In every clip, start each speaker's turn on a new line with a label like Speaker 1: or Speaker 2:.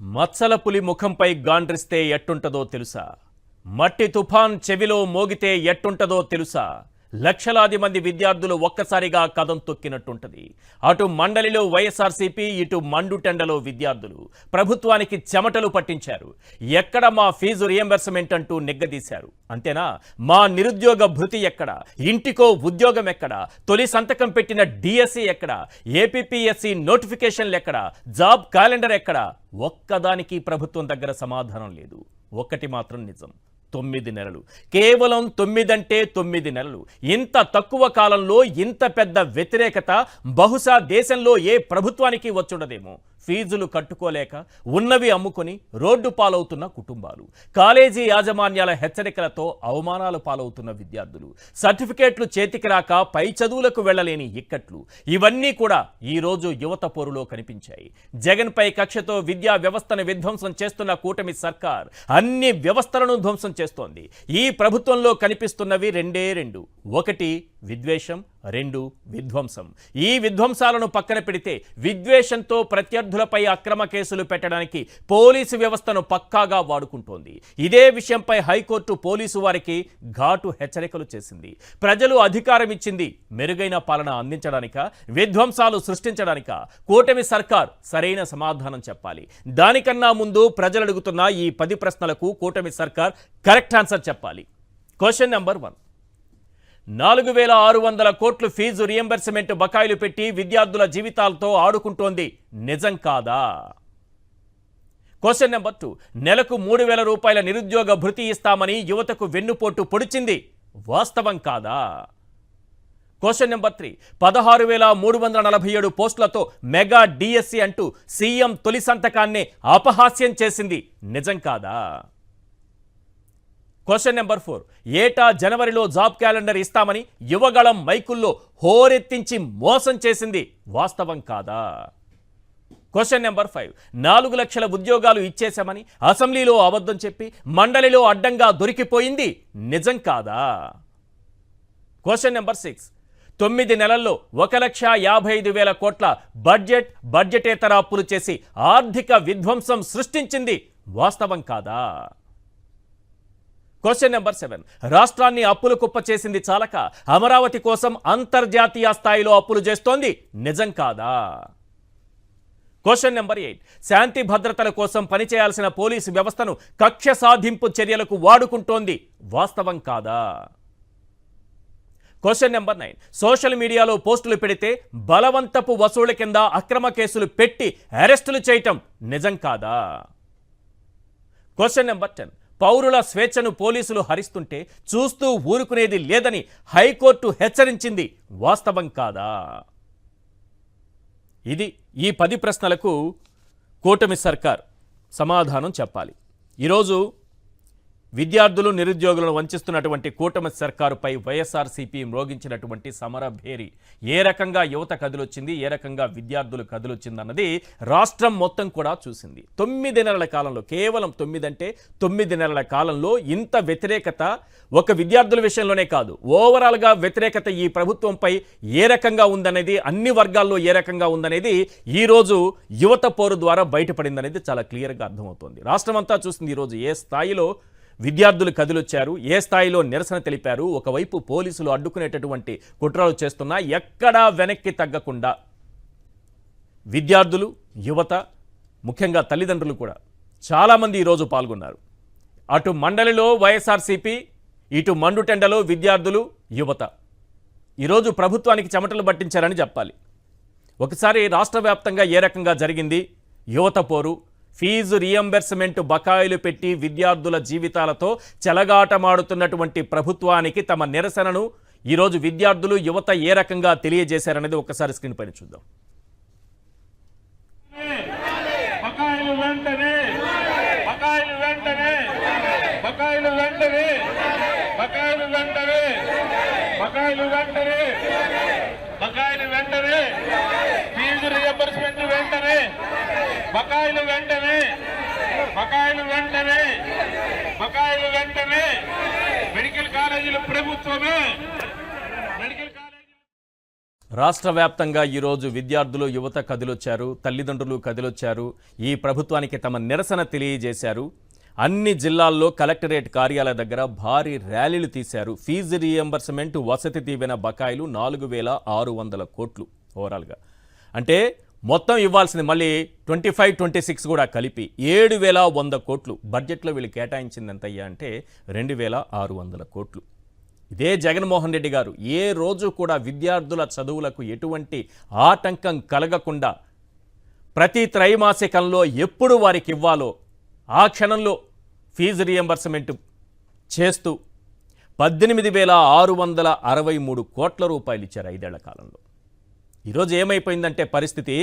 Speaker 1: మత్సల పులి ముఖంపై గాండ్రిస్తే ఎట్టుంటదో తెలుసా? మట్టి తుఫాన్ చెవిలో మోగితే ఎట్టుంటదో తెలుసా? లక్షలాది మంది విద్యార్థులు ఒక్కసారిగా కదం తొక్కినట్టుంటది. అటు మండలిలో వైఎస్ఆర్సీపీ, ఇటు మండుటెండలో విద్యార్థులు ప్రభుత్వానికి చెమటలు పట్టించారు. ఎక్కడ మా ఫీజు రియంబర్స్మెంట్ అంటూ నిగ్గదీశారు. అంతేనా, మా నిరుద్యోగ భృతి ఎక్కడ, ఇంటికో ఉద్యోగం ఎక్కడ, తొలి సంతకం పెట్టిన డిఎస్సి ఎక్కడ, ఏపీపీఎస్సి నోటిఫికేషన్లు ఎక్కడ, జాబ్ క్యాలెండర్ ఎక్కడ? ఒక్కదానికి ప్రభుత్వం దగ్గర సమాధానం లేదు. ఒక్కటి మాత్రం నిజం, 9 నెలలు, కేవలం 9 అంటే 9 నెలలు. ఇంత తక్కువ కాలంలో ఇంత పెద్ద వ్యతిరేకత బహుశా దేశంలో ఏ ప్రభుత్వానికి వచ్చుండదేమో. ఫీజులు కట్టుకోలేక ఉన్నవి అమ్ముకొని రోడ్డు పాలవుతున్న కుటుంబాలు, కాలేజీ యాజమాన్యాల హెచ్చరికలతో అవమానాలు పాలవుతున్న విద్యార్థులు, సర్టిఫికేట్లు చేతికి రాక పై చదువులకు వెళ్లలేని ఇక్కట్లు, ఇవన్నీ కూడా ఈరోజు యువత పోరులో కనిపించాయి. జగన్పై కక్షతో విద్యా వ్యవస్థను విధ్వంసం చేస్తున్న కూటమి సర్కార్ అన్ని వ్యవస్థలను ధ్వంసం చేస్తోంది. ఈ ప్రభుత్వంలో కనిపిస్తున్నవి రెండే రెండు: ఒకటి విద్వేషం, 2 విధ్వంసం. ఈ విధ్వంసాలను పక్కన పెడితే విద్వేషంతో ప్రత్యర్థులపై అక్రమ కేసులు పెట్టడానికి పోలీసు వ్యవస్థను పక్కాగా వాడుకుంటోంది. ఇదే విషయంపై హైకోర్టు పోలీసు వారికి ఘాటు హెచ్చరికలు చేసింది. ప్రజలు అధికారం ఇచ్చింది మెరుగైన పాలన అందించడానిక, విధ్వంసాలు సృష్టించడానిక? కూటమి సర్కార్ సరైన సమాధానం చెప్పాలి. దానికన్నా ముందు ప్రజలు అడుగుతున్న ఈ 10 ప్రశ్నలకు కూటమి సర్కార్ కరెక్ట్ ఆన్సర్ చెప్పాలి. క్వశ్చన్ నెంబర్ 1, 4600 కోట్లు ఫీజు రియంబర్స్మెంట్ బకాయిలు పెట్టి విద్యార్థుల జీవితాలతో ఆడుకుంటోంది, నిజం కాదా? క్వశ్చన్ నెంబర్ 2, నెలకు 3000 రూపాయల నిరుద్యోగ భృతి ఇస్తామని యువతకు వెన్నుపోటు పొడిచింది, వాస్తవం కాదా? క్వశ్చన్ నెంబర్ 3, 16347 పోస్టులతో మెగా డిఎస్సి అంటూ సీఎం తొలి సంతకాన్నే అపహాస్యం చేసింది, నిజం కాదా? క్వశ్చన్ నెంబర్ 4, ఏటా జనవరిలో జాబ్ క్యాలెండర్ ఇస్తామని యువగళం మైకుల్లో హోరెత్తించి మోసం చేసింది, వాస్తవం కాదా? క్వశ్చన్ నెంబర్ 5, 4 లక్షల ఉద్యోగాలు ఇచ్చేశామని అసెంబ్లీలో అబద్ధం చెప్పి మండలిలో అడ్డంగా దొరికిపోయింది, నిజం కాదా? క్వశ్చన్ నెంబర్ 6, 9 నెలల్లో 1,55,000 కోట్ల బడ్జెటేతర అప్పులు చేసి ఆర్థిక విధ్వంసం సృష్టించింది, వాస్తవం కాదా? క్వశ్చన్ నెంబర్ 7, రాష్ట్రాన్ని అప్పులు కుప్ప చేసింది చాలక అమరావతి కోసం అంతర్జాతీయ స్థాయిలో అప్పులు చేస్తోంది, నిజం కాదా? క్వశ్చన్ నెంబర్ 8, శాంతి భద్రతల కోసం పనిచేయాల్సిన పోలీసు వ్యవస్థను కక్ష సాధింపు చర్యలకు వాడుకుంటోంది, వాస్తవం కాదా? క్వశ్చన్ నెంబర్ 9, సోషల్ మీడియాలో పోస్టులు పెడితే బలవంతపు వసూళ్ల కింద అక్రమ కేసులు పెట్టి అరెస్టులు చేయటం, నిజం కాదా? క్వశ్చన్ నెంబర్ 10, పౌరుల స్వేచ్ఛను పోలీసులు హరిస్తుంటే చూస్తూ ఊరుకునేది లేదని హైకోర్టు హెచ్చరించింది, వాస్తవం కాదా? ఇది ఈ 10 ప్రశ్నలకు కూటమి సర్కార్ సమాధానం చెప్పాలి. ఈరోజు విద్యార్థులు, నిరుద్యోగులను వంచిస్తున్నటువంటి కూటమి సర్కారుపై వైఎస్ఆర్సీపీ మ్రోగించినటువంటి సమర భేరి ఏ రకంగా యువత కదిలొచ్చింది, ఏ రకంగా విద్యార్థులు కదిలొచ్చిందన్నది రాష్ట్రం మొత్తం కూడా చూసింది. 9 నెలల కాలంలో, కేవలం 9 అంటే 9 నెలల కాలంలో ఇంత వ్యతిరేకత ఒక విద్యార్థుల విషయంలోనే కాదు, ఓవరాల్గా వ్యతిరేకత ఈ ప్రభుత్వంపై ఏ రకంగా ఉందనేది, అన్ని వర్గాల్లో ఏ రకంగా ఉందనేది ఈరోజు యువత పోరు ద్వారా బయటపడిందనేది చాలా క్లియర్గా అర్థమవుతోంది. రాష్ట్రం అంతా చూసింది ఈరోజు ఏ స్థాయిలో విద్యార్థులు కదిలొచ్చారు, ఏ స్థాయిలో నిరసన తెలిపారు. ఒకవైపు పోలీసులు అడ్డుకునేటటువంటి కుట్రలు చేస్తున్నా ఎక్కడా వెనక్కి తగ్గకుండా విద్యార్థులు, యువత, ముఖ్యంగా తల్లిదండ్రులు కూడా చాలామంది ఈరోజు పాల్గొన్నారు. అటు మండలిలో వైఎస్ఆర్సీపీ, ఇటు మండుటెండలో విద్యార్థులు, యువత ఈరోజు ప్రభుత్వానికి చెమటలు పట్టించారని చెప్పాలి. ఒకసారి రాష్ట్ర వ్యాప్తంగా ఏ రకంగా జరిగింది యువత పోరు, ఫీజు రియంబర్స్మెంట్ బకాయిలు పెట్టి విద్యార్థుల జీవితాలతో చెలగాటమాడుతున్నటువంటి ప్రభుత్వానికి తమ నిరసనను ఈరోజు విద్యార్థులు, యువత ఏ రకంగా తెలియజేశారనేది ఒకసారి స్క్రీన్ పైన చూద్దాం.
Speaker 2: ఫీజు రియంబర్స్మెంట్ వెంటనే, బకాయిలు వెంటనే, బకాయిలు వెంటనే, బకాయిలు వెంటనే. మెడికల్ కాలేజీలు ప్రభుత్వమే, మెడికల్ కాలేజీలు
Speaker 1: రాష్ట్ర వ్యాప్తంగా ఈరోజు విద్యార్థులు యువత కదిలొచ్చారు, తల్లిదండ్రులు కదిలొచ్చారు. ఈ ప్రభుత్వానికి తమ నిరసన తెలియజేశారు. అన్ని జిల్లాల్లో కలెక్టరేట్ కార్యాలయ దగ్గర భారీ ర్యాలీలు తీశారు. ఫీజు రీఎంబర్స్మెంట్, వసతి దీవెన బకాయిలు 4,600 కోట్లు ఓవరాల్గా. అంటే మొత్తం ఇవ్వాల్సింది మళ్ళీ 25-26 కూడా కలిపి 7,100 కోట్లు బడ్జెట్లో వీళ్ళు కేటాయించింది ఎంతయ్యా అంటే 2,600 కోట్లు. ఇదే జగన్మోహన్ రెడ్డి గారు ఏ రోజు కూడా విద్యార్థుల చదువులకు ఎటువంటి ఆటంకం కలగకుండా ప్రతి త్రైమాసికంలో ఎప్పుడు వారికి ఇవ్వాలో ఆ క్షణంలో ఫీజు రీఎంబర్స్మెంట్ చేస్తూ 18,663 కోట్ల రూపాయలు ఇచ్చారు 5 ఏళ్ల కాలంలో. ఈరోజు ఏమైపోయిందంటే పరిస్థితి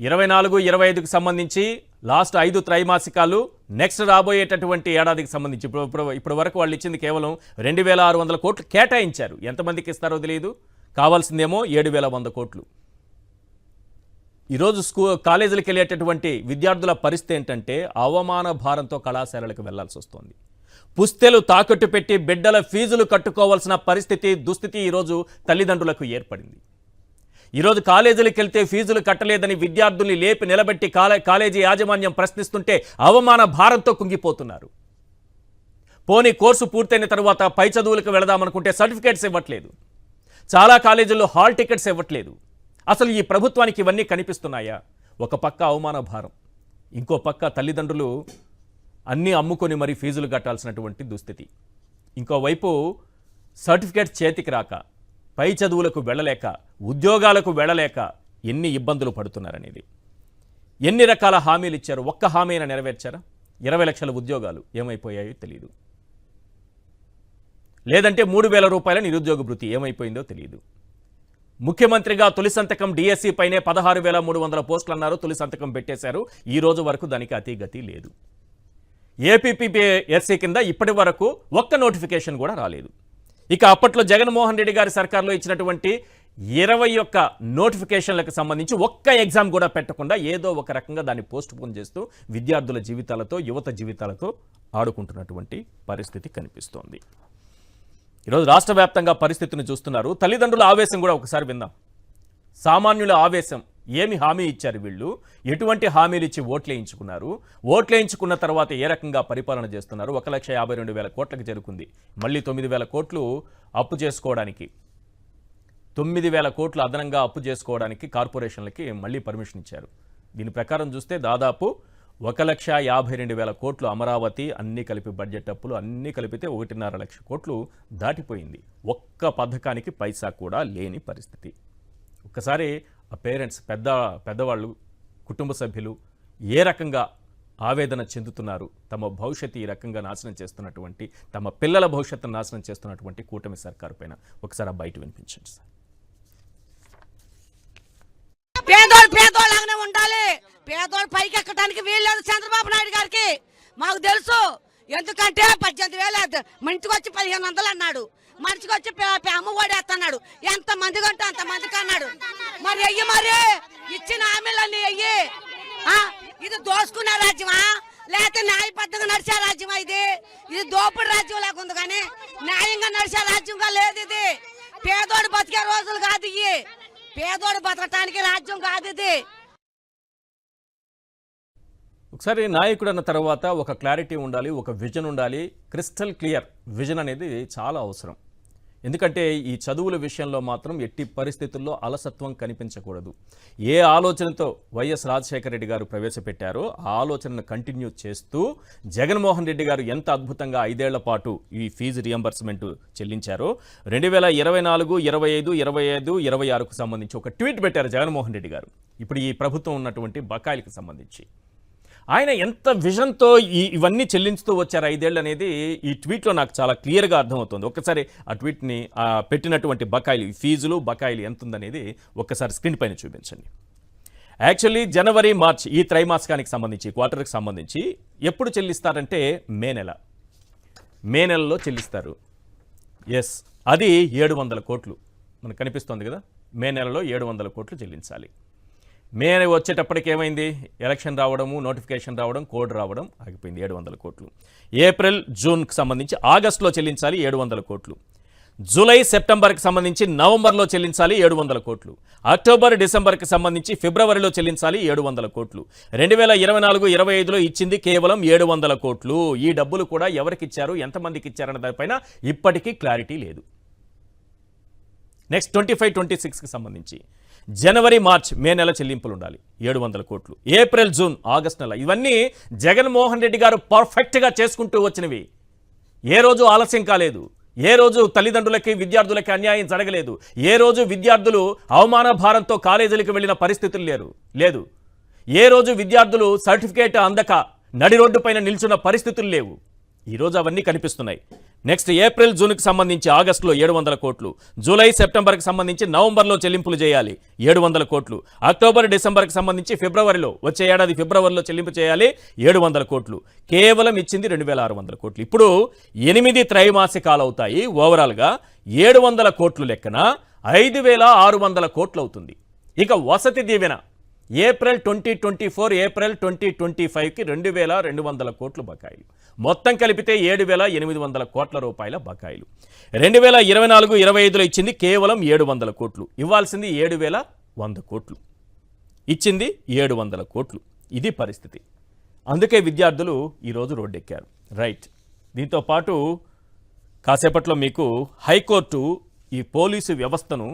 Speaker 1: 24-25కి సంబంధించి లాస్ట్ 5 త్రైమాసికాలు, నెక్స్ట్ రాబోయేటటువంటి ఏడాదికి సంబంధించి ఇప్పుడు వరకు వాళ్ళు ఇచ్చింది కేవలం 2,600 కోట్లు కేటాయించారు. ఎంతమందికి ఇస్తారో తెలియదు, కావాల్సిందేమో 7,100 కోట్లు. ఈరోజు కాలేజీలకు వెళ్ళేటటువంటి విద్యార్థుల పరిస్థితి ఏంటంటే అవమాన భారంతో కళాశాలలకు వెళ్లాల్సి వస్తుంది. పుస్తెలు తాకట్టు పెట్టి బిడ్డల ఫీజులు కట్టుకోవాల్సిన దుస్థితి ఈరోజు తల్లిదండ్రులకు ఏర్పడింది. ఈరోజు కాలేజీలకు వెళ్తే ఫీజులు కట్టలేదని విద్యార్థుల్ని లేపి నిలబెట్టి కాలేజీ యాజమాన్యం ప్రశ్నిస్తుంటే అవమాన భారంతో కుంగిపోతున్నారు. పోనీ కోర్సు పూర్తయిన తర్వాత పై చదువులకు వెళదామనుకుంటే సర్టిఫికేట్స్ ఇవ్వట్లేదు. చాలా కాలేజీల్లో హాల్ టికెట్స్ ఇవ్వట్లేదు. అసలు ఈ ప్రభుత్వానికి ఇవన్నీ కనిపిస్తున్నాయా? ఒక పక్క అవమాన భారం, ఇంకో పక్క తల్లిదండ్రులు అన్నీ అమ్ముకొని మరీ ఫీజులు కట్టాల్సినటువంటి దుస్థితి. ఇంకోవైపు సర్టిఫికేట్ చేతికి రాక, పై చదువులకు వెళ్ళలేక, ఉద్యోగాలకు వెళ్ళలేక ఎన్ని ఇబ్బందులు పడుతున్నారనేది. ఎన్ని రకాల హామీలు ఇచ్చారు, ఒక్క హామీ అయినా నెరవేర్చారా? 20 లక్షల ఉద్యోగాలు ఏమైపోయాయో తెలియదు. లేదంటే 3,000 రూపాయల నిరుద్యోగ భృతి ఏమైపోయిందో తెలియదు. ముఖ్యమంత్రిగా తొలి సంతకం డిఎస్సి పైనే 16,300 పోస్టులు అన్నారు, తొలి సంతకం పెట్టేశారు. ఈ రోజు వరకు దానికి అతిగతి లేదు. ఏపీపీఎస్సీ కింద ఇప్పటి వరకు ఒక్క నోటిఫికేషన్ కూడా రాలేదు. ఇక అప్పట్లో జగన్మోహన్ రెడ్డి గారి సర్కార్లో ఇచ్చినటువంటి 21 నోటిఫికేషన్లకు సంబంధించి ఒక్క ఎగ్జామ్ కూడా పెట్టకుండా ఏదో ఒక రకంగా దాన్ని పోస్ట్ పోన్ చేస్తూ విద్యార్థుల జీవితాలతో, యువత జీవితాలతో ఆడుకుంటున్నటువంటి పరిస్థితి కనిపిస్తోంది. ఈరోజు రాష్ట్ర వ్యాప్తంగా పరిస్థితిని చూస్తున్నారు. తల్లిదండ్రుల ఆవేశం కూడా ఒకసారి విందాం. సామాన్యుల ఆవేశం. ఏమి హామీ ఇచ్చారు వీళ్ళు, ఎటువంటి హామీలు ఇచ్చి ఓట్లేయించుకున్నారు, ఓట్లేయించుకున్న తర్వాత ఏ రకంగా పరిపాలన చేస్తున్నారు. 1,52,000 కోట్లకు చేరుకుంది. మళ్ళీ 9,000 కోట్లు అప్పు చేసుకోవడానికి, 9,000 కోట్లు అదనంగా అప్పు చేసుకోవడానికి కార్పొరేషన్లకి మళ్ళీ పర్మిషన్ ఇచ్చారు. దీని ప్రకారం చూస్తే దాదాపు 1,52,000 కోట్లు అమరావతి అన్నీ కలిపి బడ్జెట్ అప్పులు అన్నీ కలిపితే 1.5 లక్ష కోట్లు దాటిపోయింది. ఒక్క పథకానికి పైసా కూడా లేని పరిస్థితి. ఒక్కసారి ఆ పేరెంట్స్, పెద్దవాళ్ళు, కుటుంబ సభ్యులు ఏ రకంగా ఆవేదన చెందుతున్నారు, తమ భవిష్యత్తు ఈ రకంగా నాశనం చేస్తున్నటువంటి, తమ పిల్లల భవిష్యత్తును నాశనం చేస్తున్నటువంటి కూటమి సర్కారు పైన ఒకసారి ఆ బయట వినిపించండి సార్.
Speaker 3: పేదోళ్ళగానే ఉండాలి. పేదోళ్ళు పైకి ఎక్కడానికి వీల్లేదు చంద్రబాబు నాయుడు గారికి, మాకు తెలుసు. ఎందుకంటే 18,000 మనిషికి వచ్చి 1,500 అన్నాడు, మనిషికి వచ్చి అమ్మ ఓడేస్తున్నాడు. ఎంత మందికి అంటే అంత మందికి అన్నాడు. మరి అయ్యి, మరి ఇచ్చిన హామీలన్నీ అయ్యి. ఇది దోసుకునే రాజ్యమా లేకపోతే న్యాయబద్ధంగా నడిచే రాజ్యమా? ఇది దోపిడి రాజ్యం లేకుంది, కానీ న్యాయంగా నడిచే రాజ్యంగా లేదు. ఇది పేదోడు బతికే రోజులు కాదు, ఇవి పేదోడు బతకటానికి రాజ్యం కాదు ఇది.
Speaker 1: ఒకసారి నాయకుడు అన్న తర్వాత ఒక క్లారిటీ ఉండాలి, ఒక విజన్ ఉండాలి. క్రిస్టల్ క్లియర్ విజన్ అనేది చాలా అవసరం. ఎందుకంటే ఈ చదువుల విషయంలో మాత్రం ఎట్టి పరిస్థితుల్లో అలసత్వం కనిపించకూడదు. ఏ ఆలోచనతో వైఎస్ రాజశేఖర రెడ్డి గారు ప్రవేశపెట్టారో ఆ ఆలోచనను కంటిన్యూ చేస్తూ జగన్మోహన్ రెడ్డి గారు ఎంత అద్భుతంగా 5 ఏళ్ల పాటు ఈ ఫీజు రియంబర్స్మెంట్ చెల్లించారో 2024, 25, 25, 26కు సంబంధించి ఒక ట్వీట్ పెట్టారు జగన్మోహన్ రెడ్డి గారు. ఇప్పుడు ఈ ప్రభుత్వం ఉన్నటువంటి బకాయిలకు సంబంధించి ఆయన ఎంత విజన్తో ఇవన్నీ చెల్లించుతూ వచ్చారు 5 ఏళ్ళు అనేది ఈ ట్వీట్లో నాకు చాలా క్లియర్గా అర్థమవుతుంది. ఒక్కసారి ఆ ట్వీట్ని పెట్టినటువంటి బకాయిలు, ఫీజులు బకాయిలు ఎంత ఉందనేది ఒక్కసారి స్క్రీన్ పైన చూపించండి. యాక్చువల్లీ జనవరి, మార్చ్ ఈ త్రైమాసికానికి సంబంధించి, క్వార్టర్కి సంబంధించి ఎప్పుడు చెల్లిస్తారంటే మే నెలలో చెల్లిస్తారు. ఎస్, అది 700 కోట్లు మనకు కనిపిస్తుంది కదా. మే నెలలో 700 కోట్లు చెల్లించాలి. మే వచ్చేటప్పటికి ఏమైంది, ఎలక్షన్ రావడము, నోటిఫికేషన్ రావడం, కోడ్ రావడం ఆగిపోయింది. 700 కోట్లు. ఏప్రిల్, జూన్కి సంబంధించి ఆగస్టులో చెల్లించాలి 700 కోట్లు. జూలై సెప్టెంబర్కి సంబంధించి నవంబర్లో చెల్లించాలి 700 కోట్లు. అక్టోబర్ డిసెంబర్కి సంబంధించి ఫిబ్రవరిలో చెల్లించాలి 700 కోట్లు. 2024-25లో ఇచ్చింది కేవలం 700 కోట్లు. ఈ డబ్బులు కూడా ఎవరికి ఇచ్చారు, ఎంతమందికి ఇచ్చారన్న దానిపైన ఇప్పటికీ క్లారిటీ లేదు. నెక్స్ట్ 25-26కి సంబంధించి జనవరి మార్చ్ మే నెల చెల్లింపులు ఉండాలి 700 కోట్లు. ఏప్రిల్ జూన్ ఆగస్ట్ నెల ఇవన్నీ జగన్మోహన్ రెడ్డి గారు పర్ఫెక్ట్గా చేసుకుంటూ వచ్చినవి. ఏ రోజు ఆలస్యం కాలేదు. ఏ రోజు తల్లిదండ్రులకి విద్యార్థులకి అన్యాయం జరగలేదు. ఏ రోజు విద్యార్థులు అవమాన భారంతో కాలేజీలకు వెళ్ళిన పరిస్థితులు లేదు. ఏ రోజు విద్యార్థులు సర్టిఫికేట్ అందక నడి రోడ్డు పైన నిల్చున్న పరిస్థితులు లేవు. ఈరోజు అవన్నీ కనిపిస్తున్నాయి. నెక్స్ట్ ఏప్రిల్ జూన్కి సంబంధించి ఆగస్టులో 700 కోట్లు. జూలై సెప్టెంబర్కి సంబంధించి నవంబర్లో చెల్లింపులు చేయాలి 700 కోట్లు. అక్టోబర్ డిసెంబర్కి సంబంధించి ఫిబ్రవరిలో, వచ్చే ఏడాది ఫిబ్రవరిలో చెల్లింపు చేయాలి 700 కోట్లు. కేవలం ఇచ్చింది 2600 కోట్లు. ఇప్పుడు 8 త్రైమాసికాలు అవుతాయి. ఓవరాల్గా 700 కోట్లు లెక్కన 5600 కోట్లు అవుతుంది. ఇక వసతి దీవెన ఏప్రిల్ 2024 ఏప్రిల్ 2025కి 2200 కోట్లు బకాయిలు. మొత్తం కలిపితే 7800 కోట్ల రూపాయల బకాయిలు. 2024-25లో ఇచ్చింది కేవలం 700 కోట్లు. ఇవ్వాల్సింది 7100 కోట్లు. ఇచ్చింది 700 కోట్లు. ఇది పరిస్థితి. అందుకే విద్యార్థులు ఈరోజు రోడ్డెక్కారు. రైట్. దీంతో పాటు కాసేపట్లో మీకు హైకోర్టు ఈ పోలీసు వ్యవస్థను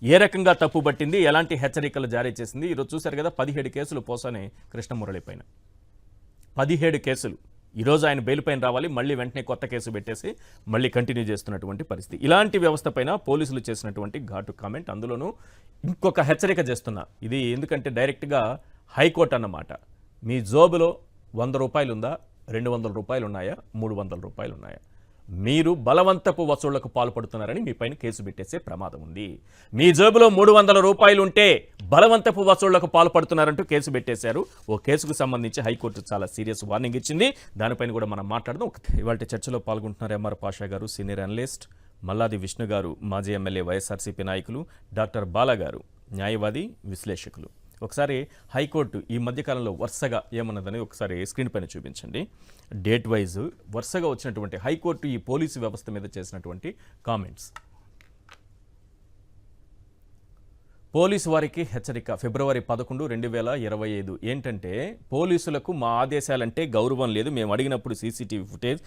Speaker 1: ఏ రకంగా తప్పుబట్టింది, ఎలాంటి హెచ్చరికలు జారీ చేసింది. ఈరోజు చూశారు కదా, 17 కేసులు పోసానే కృష్ణమురళి పైన 17 కేసులు. ఈరోజు ఆయన బెయిల్ పైన రావాలి, మళ్ళీ వెంటనే కొత్త కేసు పెట్టేసి మళ్ళీ కంటిన్యూ చేస్తున్నటువంటి పరిస్థితి. ఇలాంటి వ్యవస్థ పైన పోలీసులు చేసినటువంటి ఘాటు కామెంట్. అందులోనూ ఇంకొక హెచ్చరిక చేస్తున్నా. ఇది ఎందుకంటే డైరెక్ట్గా హైకోర్టు అన్నమాట. మీ జోబులో 100 రూపాయలు ఉందా, 200 రూపాయలు ఉన్నాయా, 300 రూపాయలు ఉన్నాయా, మీరు బలవంతపు వసూళ్లకు పాల్పడుతున్నారని మీ పైన కేసు పెట్టేసే ప్రమాదం ఉంది. మీ జేబులో 300 రూపాయలు ఉంటే బలవంతపు వసూళ్లకు పాల్పడుతున్నారంటూ కేసు పెట్టేశారు. ఓ కేసుకు సంబంధించి హైకోర్టు చాలా సీరియస్ వార్నింగ్ ఇచ్చింది. దానిపైన కూడా మనం మాట్లాడదాం. ఇవాళ చర్చలో పాల్గొంటున్నారు ఎంఆర్ పాషా గారు, సీనియర్ అనలిస్ట్, మల్లాది విష్ణు గారు, మాజీ ఎమ్మెల్యే, వైఎస్ఆర్సీపీ నాయకులు, డాక్టర్ బాలా గారు, న్యాయవాది, విశ్లేషకులు. ఒకసారి హైకోర్టు ఈ మధ్యకాలంలో వరుసగా ఏమన్నదని ఒకసారి స్క్రీన్ పైన చూపించండి. డేట్ వైజ్ వరుసగా వచ్చినటువంటి హైకోర్టు ఈ పోలీసు వ్యవస్థ మీద చేసినటువంటి కామెంట్స్. పోలీసు వారికి హెచ్చరిక. ఫిబ్రవరి 11, 2025. ఏంటంటే, పోలీసులకు మా ఆదేశాలంటే గౌరవం లేదు. మేము అడిగినప్పుడు సీసీటీవీ ఫుటేజ్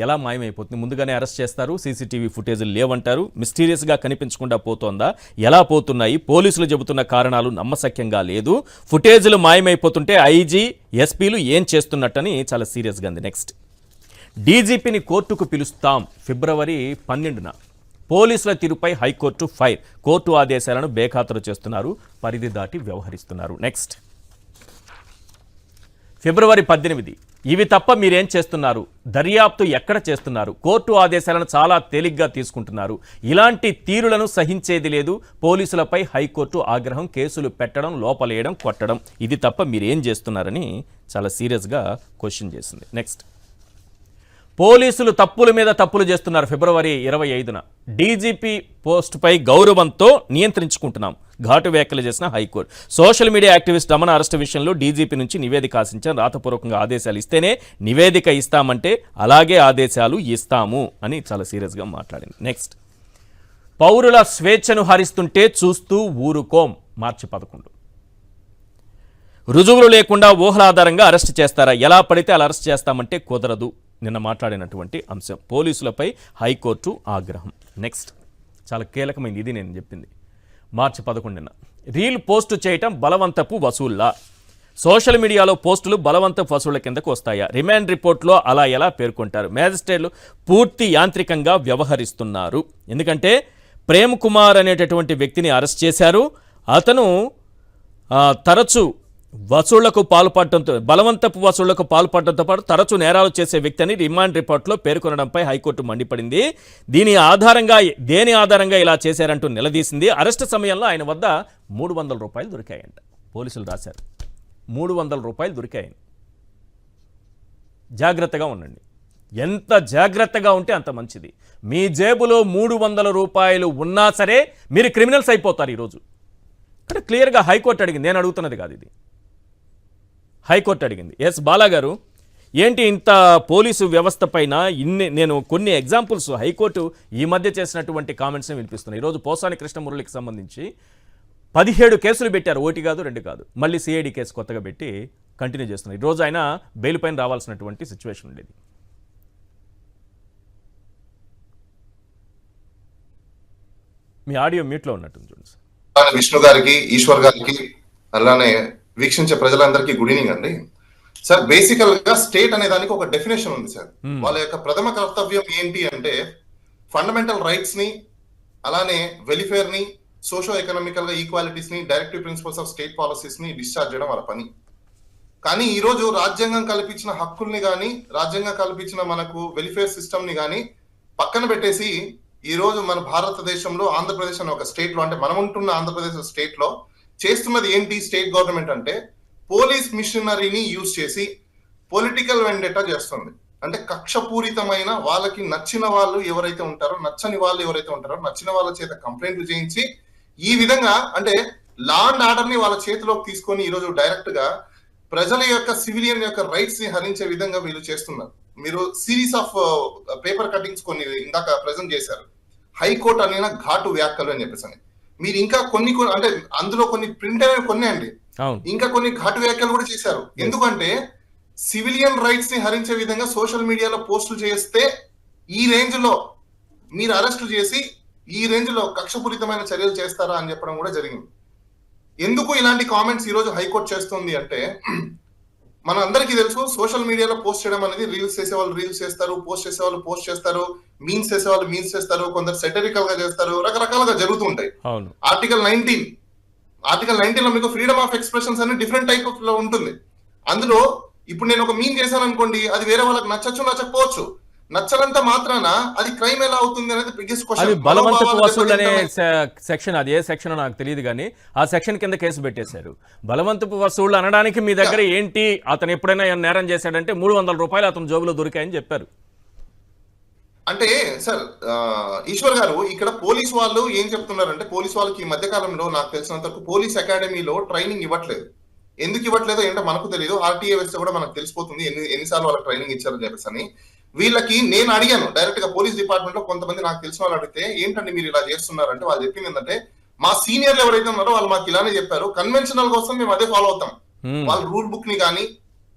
Speaker 1: ఎలా మాయమైపోతుంది, ముందుగానే అరెస్ట్ చేస్తారు, సీసీటీవీ ఫుటేజ్లు లేవంటారు, మిస్టీరియస్గా కనిపించకుండా పోతోందా, ఎలా పోతున్నాయి, పోలీసులు చెబుతున్న కారణాలు నమ్మశక్యంగా లేదు, ఫుటేజ్లు మాయమైపోతుంటే ఐజీ ఎస్పీలు ఏం చేస్తున్నట్టని చాలా సీరియస్గా ఉంది. నెక్స్ట్, డీజీపీని కోర్టుకు పిలుస్తాం. ఫిబ్రవరి 12న పోలీసుల తీరుపై హైకోర్టు ఫైర్. కోర్టు ఆదేశాలను బేఖాతరు చేస్తున్నారు, పరిధి దాటి వ్యవహరిస్తున్నారు. నెక్స్ట్, ఫిబ్రవరి 18. ఇవి తప్ప మీరేం చేస్తున్నారు, దర్యాప్తు ఎక్కడ చేస్తున్నారు, కోర్టు ఆదేశాలను చాలా తేలిగ్గా తీసుకుంటున్నారు, ఇలాంటి తీరులను సహించేది లేదు, పోలీసులపై హైకోర్టు ఆగ్రహం, కేసులు పెట్టడం, లోపలేయడం, కొట్టడం, ఇది తప్ప మీరేం చేస్తున్నారని చాలా సీరియస్గా క్వశ్చన్ చేసింది. నెక్స్ట్, పోలీసులు తప్పుల మీద తప్పులు చేస్తున్నారు. ఫిబ్రవరి 25న డీజీపీ పోస్టుపై గౌరవంతో నియంత్రించుకుంటున్నాం, ఘాటు వ్యాఖ్యలు చేసిన high court. Social media activist Ramana arrest విషయంలో డీజీపీ నుంచి నివేదిక ఆశించాం, రాతపూర్వకంగా ఆదేశాలు ఇస్తేనే నివేదిక ఇస్తామంటే అలాగే ఆదేశాలు ఇస్తాము అని చాలా సీరియస్గా మాట్లాడింది. నెక్స్ట్, పౌరుల స్వేచ్ఛను హరిస్తుంటే చూస్తూ ఊరుకోం. మార్చి 11. రుజువులు లేకుండా ఊహల ఆధారంగా అరెస్ట్ చేస్తారా, ఎలా పడితే అలా అరెస్ట్ చేస్తామంటే కుదరదు. నిన్న మాట్లాడినటువంటి అంశం. పోలీసులపై హైకోర్టు ఆగ్రహం. నెక్స్ట్, చాలా కీలకమైంది ఇది నేను చెప్పింది. మార్చి 11న రీల్ పోస్టు చేయటం బలవంతపు వసూళ్లా, సోషల్ మీడియాలో పోస్టులు బలవంతపు వసూళ్ల కిందకు వస్తాయా, రిమాండ్ రిపోర్ట్లో అలా ఎలా పేర్కొంటారు, మ్యాజిస్ట్రేట్లు పూర్తి యాంత్రికంగా వ్యవహరిస్తున్నారు. ఎందుకంటే ప్రేమ్ కుమార్ అనేటటువంటి వ్యక్తిని అరెస్ట్ చేశారు. అతను తరచూ వసూళ్లకు పాల్పడటంతో, బలవంతపు వసూళ్లకు పాల్పడటంతో పాటు తరచూ నేరాలు చేసే వ్యక్తి అని రిమాండ్ రిపోర్ట్లో పేర్కొనడంపై హైకోర్టు మండిపడింది. దేని ఆధారంగా ఇలా చేశారంటూ నిలదీసింది. అరెస్టు సమయంలో ఆయన వద్ద 300 రూపాయలు దొరికాయంట. పోలీసులు రాశారు 300 రూపాయలు దొరికాయని. జాగ్రత్తగా ఉండండి. ఎంత జాగ్రత్తగా ఉంటే అంత మంచిది. మీ జేబులో 300 రూపాయలు ఉన్నా సరే మీరు క్రిమినల్స్ అయిపోతారు ఈరోజు. ఇక్కడ క్లియర్గా హైకోర్టు అడిగింది, నేను అడుగుతున్నది కాదు, ఇది హైకోర్టు అడిగింది. ఎస్ బాలా గారు, ఏంటి ఇంత పోలీసు వ్యవస్థ పైన నేను కొన్ని ఎగ్జాంపుల్స్ హైకోర్టు ఈ మధ్య చేసినటువంటి కామెంట్స్ వినిపిస్తున్నాయి. ఈరోజు పోసాని కృష్ణమురళికి సంబంధించి 17 కేసులు పెట్టారు, 1 కాదు 2 కాదు, మళ్ళీ సిఐడి కేసు కొత్తగా పెట్టి కంటిన్యూ చేస్తున్నారు. ఈరోజు ఆయన బెయిల్ పైన రావాల్సినటువంటి సిచ్యువేషన్ ఉండేది. మీ ఆడియో మ్యూట్లో ఉన్నట్టుంది చూడండి సార్.
Speaker 4: విష్ణు గారికి, ఈశ్వర్ గారికి, అలానే వీక్షించే ప్రజలందరికీ గుడ్ ఈవినింగ్ అండి. సార్, బేసికల్ గా స్టేట్ అనే దానికి ఒక డెఫినేషన్ ఉంది సార్. వాళ్ళ యొక్క ప్రథమ కర్తవ్యం ఏంటి అంటే ఫండమెంటల్ రైట్స్ ని, అలానే వెల్ఫేర్ ని, సోషో ఎకనామికల్ గా ఈక్వాలిటీస్ ని, directive principles of state policies ని డిశ్చార్జ్ చేయడం వాళ్ళ పని. కానీ ఈ రోజు రాజ్యాంగం కల్పించిన హక్కుల్ని గాని, రాజ్యాంగం కల్పించిన మనకు వెల్ఫేర్ సిస్టమ్ ని గాని పక్కన పెట్టేసి ఈ రోజు మన భారతదేశంలో ఆంధ్రప్రదేశ్ అనే ఒక స్టేట్ లో, అంటే మనం ఉంటున్న ఆంధ్రప్రదేశ్ స్టేట్ లో చేస్తున్నది ఏంటి స్టేట్ గవర్నమెంట్ అంటే పోలీస్ మిషనరీని యూజ్ చేసి పొలిటికల్ వెండెటా చేస్తుంది. అంటే కక్షపూరితమైన వాళ్ళకి నచ్చిన వాళ్ళు ఎవరైతే ఉంటారో, నచ్చని వాళ్ళు ఎవరైతే ఉంటారో, నచ్చిన వాళ్ళ చేత కంప్లైంట్లు చేయించి ఈ విధంగా అంటే లా అండ్ ఆర్డర్ ని వాళ్ళ చేతిలోకి తీసుకొని ఈ రోజు డైరెక్ట్ గా ప్రజల యొక్క సివిలియన్ యొక్క రైట్స్ ని హరించే విధంగా వీళ్ళు చేస్తున్నారు. మీరు సిరీస్ ఆఫ్ పేపర్ కటింగ్స్ కొన్ని ఇందాక ప్రెజెంట్ చేశారు. హైకోర్టు అనే ఘాటు వ్యాఖ్యలు అని చెప్పేసి మీరు ఇంకా కొన్ని అంటే అందులో కొన్ని ప్రింట్ అనేవి కొన్ని అండి, ఇంకా కొన్ని ఘాటు వ్యాఖ్యలు కూడా చేశారు. ఎందుకంటే సివిలియన్ రైట్స్ ని హరించే విధంగా సోషల్ మీడియాలో పోస్టులు చేస్తే ఈ రేంజ్ లో మీరు అరెస్టు చేసి ఈ రేంజ్ లో కక్షపూరితమైన చర్యలు చేస్తారా అని చెప్పడం కూడా జరిగింది. ఎందుకు ఇలాంటి కామెంట్స్ ఈ రోజు హైకోర్టు చేస్తుంది అంటే మన అందరికీ తెలుసు, సోషల్ మీడియాలో పోస్ట్ చేయడం అనేది రీల్స్ చేసే వాళ్ళు రీల్స్ చేస్తారు, పోస్ట్ చేసే వాళ్ళు పోస్ట్ చేస్తారు, మీన్స్ చేసే వాళ్ళు మీన్స్ చేస్తారు, కొందరు సెటరికల్ గా చేస్తారు, రకరకాలుగా జరుగుతూ ఉంటాయి. ఆర్టికల్ 19 లో మీకు ఫ్రీడమ్ ఆఫ్ ఎక్స్ప్రెషన్స్ అనే డిఫరెంట్ టైప్ ఆఫ్ లో ఉంటుంది. అందులో ఇప్పుడు నేను ఒక మీన్ చేశాను అనుకోండి, అది వేరే వాళ్ళకి నచ్చచ్చు నచ్చకపోవచ్చు, నచ్చనంత మాత్రాన అది క్రైమ్ ఎలా అవుతుంది అనేది బిగ్గెస్ట్ క్వశ్చన్.
Speaker 1: అది బలవంతపు వసూళ్లు అనే సెక్షన్, అది ఏ సెక్షన్ నాకు తెలియదు కానీ ఆ సెక్షన్ కింద కేసు పెట్టేశారు. బలవంతపు వసూళ్లు అనడానికి మీ దగ్గర ఏంటి, అతను ఎప్పుడైనా నేరం చేశాడంటే 300 రూపాయలు అతను జోబులో దొరికాయని చెప్పారు.
Speaker 4: అంటే సార్ ఈశ్వర్ గారు, ఇక్కడ పోలీస్ వాళ్ళు ఏం చెప్తున్నారంటే, పోలీస్ వాళ్ళకి ఈ మధ్య కాలంలో నాకు తెలిసినంత వరకు పోలీస్ అకాడమీలో ట్రైనింగ్ ఇవ్వట్లేదు. ఎందుకు ఇవ్వట్లేదు ఏంటో మనకు తెలియదు. ఆర్టీఏ వేస్తే కూడా మనకు తెలిసిపోతుంది ఎన్నిసార్లు వాళ్ళకి ట్రైనింగ్ ఇచ్చారని చెప్పేసి అని. వీళ్ళకి నేను అడిగాను డైరెక్ట్ గా పోలీస్ డిపార్ట్మెంట్ లో కొంతమంది నాకు తెలిసిన వాళ్ళు అడిగితే, ఏంటంటే మీరు ఇలా చేస్తున్నారంటే వాళ్ళు చెప్పింది ఏంటంటే, మా సీనియర్లు ఎవరైతే ఉన్నారో వాళ్ళు మాకు ఇలానే చెప్పారు, కన్వెన్షనల్ కోసం మేము అదే ఫాలో అవుతాం. వాళ్ళు రూల్ బుక్ ని కానీ,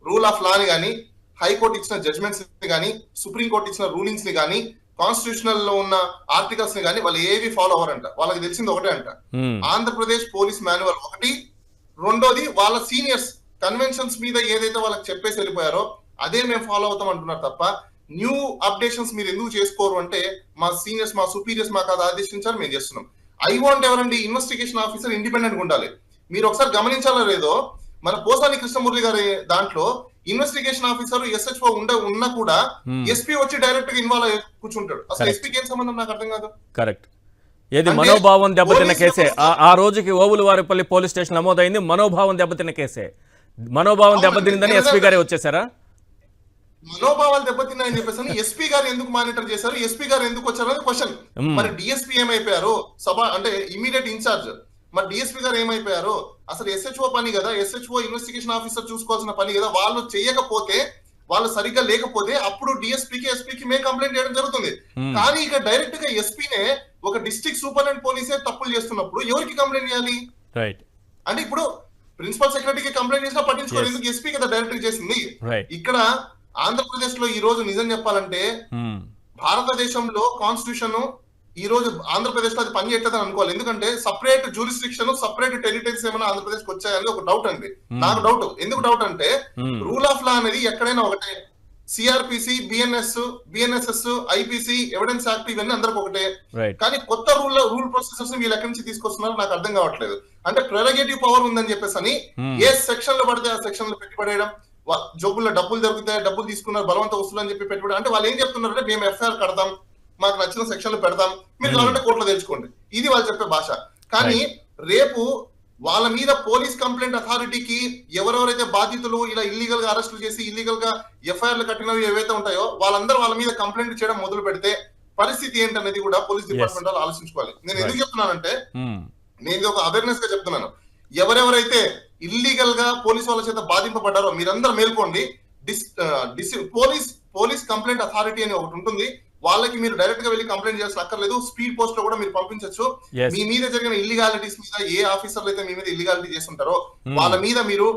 Speaker 4: రూల్ ఆఫ్ లా ని కానీ, హైకోర్టు ఇచ్చిన జడ్జ్మెంట్స్ ని కానీ, సుప్రీంకోర్టు ఇచ్చిన రూలింగ్స్ ని కానీ, కాన్స్టిట్యూషనల్ లో ఉన్న ఆర్టికల్స్ ని కానీ వాళ్ళు ఏవి ఫాలో అవ్వరంట. వాళ్ళకి తెలిసింది ఒకటే అంట, ఆంధ్రప్రదేశ్ పోలీస్ మాన్యువల్ ఒకటి, రెండోది వాళ్ళ సీనియర్స్ కన్వెన్షన్స్ మీద ఏదైతే వాళ్ళకి చెప్పేసి వెళ్ళిపోయారో అదే మేము ఫాలో అవుతాం అంటున్నారు తప్ప న్యూ అప్డేషన్స్ మీరు ఎందుకు చేసుకోరు అంటే, మా సీనియర్స్ మా సుపీరియర్స్ మాకు అది ఆదేశించారు, మేము చేస్తున్నాం. ఐ వాంట్ ఎవరండి ఇన్వెస్టిగేషన్ ఆఫీసర్ ఇండిపెండెంట్ గా ఉండాలి. మీరు ఒకసారి గమనించాలో లేదో, మన పోసాని కృష్ణమురళి గారి దాంట్లో ఇన్వెస్టిగేషన్ ఆఫీసర్ ఎస్హెచ్ఓ ఉన్నా కూడా ఎస్పీ వచ్చి డైరెక్ట్ గా ఇన్వాల్వ్ అయ్యి కూర్చుంటాడు. అసలు ఎస్పీకి ఏం సంబంధం నాకు అర్థం కాదు.
Speaker 1: కరెక్ట్. ఏది మనోభావం దెబ్బతిన్న కేసే ఆ రోజుకి ఓవులవారిపల్లి పోలీస్ స్టేషన్ నమోదైంది, మనోభావం దెబ్బతిన్న కేసే. మనోభావం దెబ్బతిందని ఎస్పీ గారే వచ్చేసారా?
Speaker 4: మనోభావాలు దెబ్బతిన్నాయని చెప్పేసి ఎస్పీ గారు ఎందుకు మానిటర్ చేశారు, ఎస్పీ గారు ఎందుకు వచ్చారు అనేది క్వశ్చన్. మరి డిఎస్పీ ఏమైపోయారు, అంటే ఇమీడియట్ ఇన్ఛార్జ్, మరి డిఎస్పీ గారు ఏమైపోయారు? అసలు ఎస్హెచ్ఓ పని కదా, ఎస్హెచ్ఓ ఇన్వెస్టిగేషన్ ఆఫీసర్ చూసుకోవాల్సిన పని కదా. వాళ్ళు చేయకపోతే, వాళ్ళు సరిగ్గా లేకపోతే అప్పుడు డిఎస్పీకి ఎస్పీకి మేము కంప్లైంట్ చేయడం జరుగుతుంది. కానీ ఇక డైరెక్ట్ గా ఎస్పీనే ఒక డిస్ట్రిక్ట్ సూపరింటెండెంట్ పోలీసే తప్పులు చేస్తున్నప్పుడు ఎవరికి కంప్లైంట్ చేయాలి? అంటే ఇప్పుడు ప్రిన్సిపల్ సెక్రటరీకి కంప్లైంట్ చేసినా పట్టించుకోవాలి, ఎందుకు ఎస్పీ కదా డైరెక్ట్ చేసింది. ఇక్కడ ఆంధ్రప్రదేశ్ లో ఈ రోజు నిజం చెప్పాలంటే భారతదేశంలో కాన్స్టిట్యూషన్ ఈ రోజు ఆంధ్రప్రదేశ్ లో అది పని చేయట్లేదని అనుకోవాలి. ఎందుకంటే సపరేట్ జ్యూరిస్డిక్షన్, సపరేట్ టెరిటరీస్ ఏమైనా ఆంధ్రప్రదేశ్ కి వచ్చాయని ఒక డౌట్ అండి, నాకు డౌట్. ఎందుకు డౌట్ అంటే రూల్ ఆఫ్ లా అనేది ఎక్కడైనా ఒకటే. CrPC, BNSS, IPC, evidence act ఇవన్నీ అందరికి ఒకటే. కానీ కొత్త రూల్ ప్రొసెసర్స్ వీళ్ళు ఎక్కడి నుంచి తీసుకొస్తున్నారు నాకు అర్థం కావట్లేదు. అంటే ప్రెరగేటివ్ పవర్ ఉందని చెప్పేసి ఏ సెక్షన్ లో పడితే ఆ సెక్షన్ లో పెట్టుబడేయడం, జబ్బుల్లో డబ్బులు దొరుకుతాయి, డబ్బులు తీసుకున్నారు, బలవంత వస్తువులు అని చెప్పి పెట్టుబడి. అంటే వాళ్ళు ఏం చెప్తున్నారంటే మేము ఎఫ్ఐఆర్ కడతాం, మాకు నచ్చిన సెక్షన్ లో పెడతాం, మీరు కావాలంటే కోర్టులో తెలుసుకోండి, ఇది వాళ్ళు చెప్పే భాష. కానీ రేపు వాళ్ళ మీద పోలీస్ కంప్లైంట్ అథారిటీకి ఎవరెవరైతే బాధితులు ఇలా ఇల్లీగల్ గా అరెస్టులు చేసి ఇల్లీగల్ గా ఎఫ్ఐఆర్లు కట్టినవి ఏవైతే ఉంటాయో వాళ్ళందరూ వాళ్ళ మీద కంప్లైంట్ చేయడం మొదలు పెడితే పరిస్థితి ఏంటనేది కూడా పోలీస్ డిపార్ట్మెంట్ వాళ్ళు ఆలోచించుకోవాలి. నేను ఎందుకు చెప్తున్నానంటే, నేను ఒక అవేర్నెస్ గా చెప్తున్నాను. ఎవరెవరైతే ఇల్లీగల్ గా పోలీసు వాళ్ళ చేత బాధింపబడ్డారో మీరందరూ మేల్కోండి. పోలీస్ కంప్లైంట్ అథారిటీ అని ఒకటి ఉంటుంది. వాళ్ళకి మీరు డైరెక్ట్ గా వెళ్ళి కంప్లైంట్ చేయాల్సిన అక్కర్లేదు. స్పీడ్ పోస్ట్ లో కూడా మీరు పంపించవచ్చు.
Speaker 1: Yes.
Speaker 4: మీ మీద జరిగిన ఇల్లీగాలిటీస్ మీద ఏ ఆఫీసర్లు అయితే మీ మీద ఇల్లీగాలిటీ చేస్తుంటారో వాళ్ళ మీద మీరు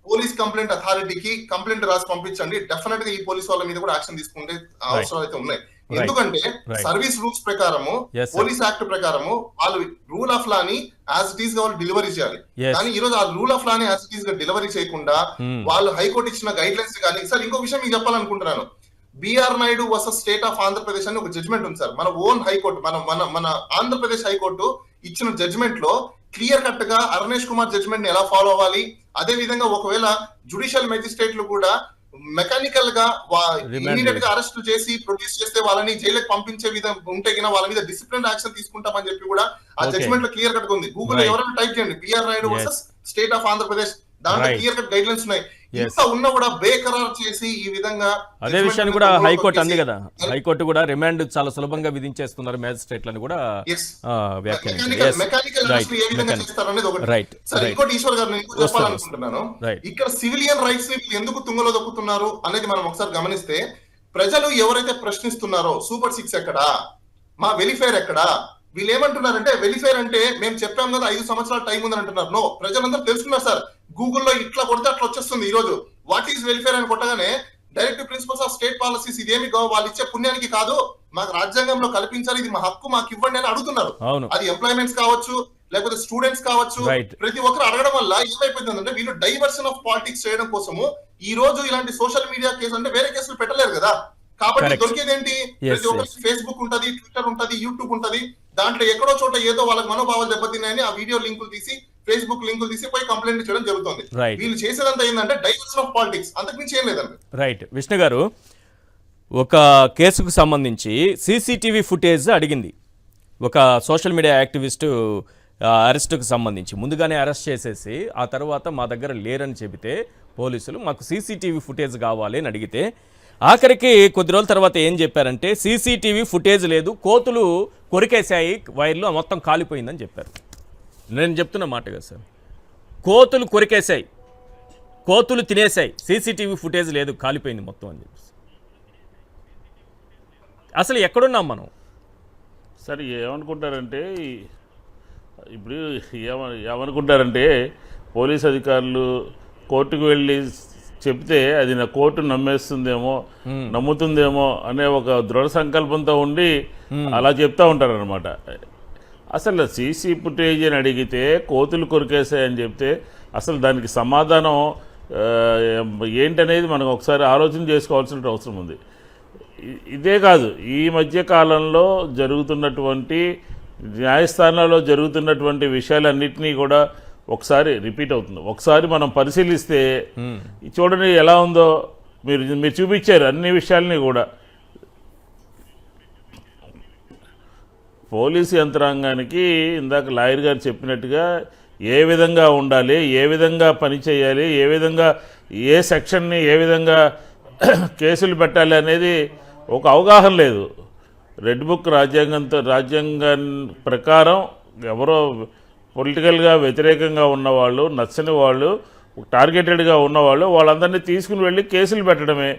Speaker 4: పోలీస్ కంప్లైంట్ అథారిటీకి కంప్లైంట్ రాసి పంపించండి. డెఫినెట్ గా ఈ పోలీస్ వాళ్ళ మీద కూడా యాక్షన్ తీసుకుంటే అవసరం అయితే ఉన్నాయి. ఎందుకంటే సర్వీస్ రూల్స్ ప్రకారము,
Speaker 1: Yes, sir.
Speaker 4: పోలీస్ యాక్ట్ ప్రకారము వాళ్ళు రూల్ ఆఫ్ లా ని యాజ్ ఇట్ ఈస్ గా వాళ్ళు డెలివరీ చేయాలి.
Speaker 1: Yes.
Speaker 4: కానీ ఈ రోజు ఆ రూల్ ఆఫ్ లా ని యాజ్ ఇట్ ఈస్ గా డెలివరీ చేయకుండా వాళ్ళు హైకోర్టు ఇచ్చిన గైడ్ లైన్స్ కానీ, సార్ ఇంకో విషయం మీకు చెప్పాలనుకుంటున్నాను. BR Naidu versus state of Andhra Pradesh అని ఒక జడ్జ్మెంట్ ఉంది సార్. మన ఓన్ హైకోర్టు, మన ఆంధ్రప్రదేశ్ హైకోర్టు ఇచ్చిన జడ్జ్మెంట్ లో క్లియర్ కట్ గా అరుణేష్ కుమార్ జడ్జ్మెంట్ ని ఎలా ఫాలో అవ్వాలి, అదే విధంగా ఒకవేళ జుడిషియల్ మెజిస్ట్రేట్లు కూడా మెకానికల్ గా ఇమీడియట్ గా అరెస్ట్ చేసి ప్రొడ్యూస్ చేస్తే వాళ్ళని జైలుకి పంపించే విధంగా ఉంటే గిన వాళ్ళ మీద డిసిప్లిన్ యాక్షన్ తీసుకుంటామని చెప్పి కూడా ఆ జడ్జ్మెంట్ లో క్లియర్ కట్ ఉంది. గూగుల్ ఎవరైనా టైప్ చేయండి BR Naidu versus state of Andhra Pradesh, దాంట్లో క్లియర్ కట్ గైడ్ లైన్స్ ఉన్నాయి. ఇంత ఉన్నా కూడా బేఖరారు చేసి ఈ విధంగా
Speaker 1: అదే విషయాన్ని కూడా హైకోర్టు అంది కదా, హైకోర్టు కూడా రిమాండ్ చాలా సులభంగా విధించేస్తున్నారు మ్యాజిస్ట్రేట్లను కూడా
Speaker 4: మెకానికల్ ఏ విధంగా చేస్తారనేది ఒకటి.
Speaker 1: రైట్
Speaker 4: సరే, ఇంకోటి ఈశ్వర్ గారు నేను చెప్పాలనుకుంటున్నాను. ఇక్కడ సివిలియన్ రైట్స్ ని ఎందుకు తుంగలో దొక్కుతున్నారు అనేది మనం ఒకసారి గమనిస్తే, ప్రజలు ఎవరైతే ప్రశ్నిస్తున్నారో సూపర్ 6 ఎక్కడా, మా వెలిఫేర్ ఎక్కడా, వీళ్ళు ఏమంటున్నారంటే వెలిఫేర్ అంటే మేము చెప్పాం కదా 5 సంవత్సరాల టైం ఉందని అంటున్నారు. నో, ప్రజలందరూ తెలుసుకున్నారు సార్. గూగుల్లో ఇట్లా కొడితే అట్లా వచ్చేస్తుంది. ఈ రోజు వాట్ ఈస్ వెల్ఫేర్ అని కొట్టగానే directive principles of state policies ఇదేమి వాళ్ళు ఇచ్చే పుణ్యానికి కాదు, మాకు రాజ్యాంగంలో కల్పించాలి, ఇది మా హక్కు, మాకు ఇవ్వండి అని అడుగుతున్నారు. అది ఎంప్లాయ్మెంట్స్ కావచ్చు, లేకపోతే స్టూడెంట్స్ కావచ్చు, ప్రతి ఒక్కరు అడగడం వల్ల ఏమైపోతుందంటే వీళ్ళు డైవర్షన్ ఆఫ్ పాలిటిక్స్ చేయడం కోసము ఈ రోజు ఇలాంటి సోషల్ మీడియా కేసు అంటే వేరే కేసులు పెట్టలేరు కదా. కాబట్టి దొరికేది ఏంటి, ప్రతి ఒక్కరికి ఫేస్బుక్ ఉంటది, ట్విట్టర్ ఉంటది, యూట్యూబ్ ఉంటది. దాంట్లో ఎక్కడో చోట ఏదో వాళ్ళకి మనోభావాలు దెబ్బతిన్నాయని ఆ వీడియో లింకులు తీసి, ఫేస్బుక్ లింకులు తీసి పోయి కంప్లైంట్ చేయడం జరుగుతుంది. వీళ్ళు చేసేదంతా ఏంటంటే డైవర్షన్ ఆఫ్ పాలిటిక్స్, అంతకుమించి ఏం లేదండి.
Speaker 1: రైట్. విష్ణు గారు, ఒక కేసుకు సంబంధించి సీసీటీవీ ఫుటేజ్ అడిగింది ఒక సోషల్ మీడియా యాక్టివిస్టు అరెస్టుకు సంబంధించి. ముందుగానే అరెస్ట్ చేసేసి ఆ తర్వాత మా దగ్గర లేరని చెబితే పోలీసులు మాకు సీసీటీవీ ఫుటేజ్ కావాలి అని అడిగితే, ఆఖరికి కొద్ది రోజుల తర్వాత ఏం చెప్పారంటే సీసీటీవీ ఫుటేజ్ లేదు, కోతులు కొరికేశాయి, వైర్లు మొత్తం కాలిపోయిందని చెప్పారు. నేను చెప్తున్న మాట కదా సార్, కోతులు కొరికేశాయి, కోతులు తినేశాయి, సీసీటీవీ ఫుటేజ్ లేదు, కాలిపోయింది మొత్తం అని చెప్పి. అసలు ఎక్కడున్నాం మనం?
Speaker 5: సరే, ఏమనుకుంటారంటే ఇప్పుడు ఏమనుకుంటారంటే పోలీస్ అధికారులు కోర్టుకు వెళ్ళి చెప్తే అది నా కోర్టు నమ్మేస్తుందేమో, నమ్ముతుందేమో అనే ఒక దృఢ సంకల్పంతో ఉండి అలా చెప్తా ఉంటారనమాట. అసలు సీసీ ఫుటేజ్ అని అడిగితే కోతులు కొరికేసాయని చెప్తే అసలు దానికి సమాధానం ఏంటనేది మనం ఒకసారి ఆలోచన చేసుకోవాల్సిన అవసరం ఉంది. ఇదే కాదు, ఈ మధ్య కాలంలో జరుగుతున్నటువంటి న్యాయస్థానాల్లో జరుగుతున్నటువంటి విషయాలన్నింటినీ కూడా ఒకసారి రిపీట్ అవుతుంది. ఒకసారి మనం పరిశీలిస్తే చూడండి ఎలా ఉందో. మీరు చూపించారు అన్ని విషయాల్ని కూడా. పోలీసు యంత్రాంగానికి ఇందాక లాయర్ గారు చెప్పినట్టుగా ఏ విధంగా ఉండాలి, ఏ విధంగా పని చేయాలి, ఏ విధంగా ఏ సెక్షన్ని ఏ విధంగా కేసులు పెట్టాలి అనేది ఒక అవగాహన లేదు. రెడ్ బుక్ రాజ్యాంగం ప్రకారం ఎవరో పొలిటికల్గా వ్యతిరేకంగా ఉన్నవాళ్ళు, నచ్చని వాళ్ళు, టార్గెటెడ్గా ఉన్నవాళ్ళు వాళ్ళందరినీ తీసుకుని వెళ్ళి కేసులు పెట్టడమే,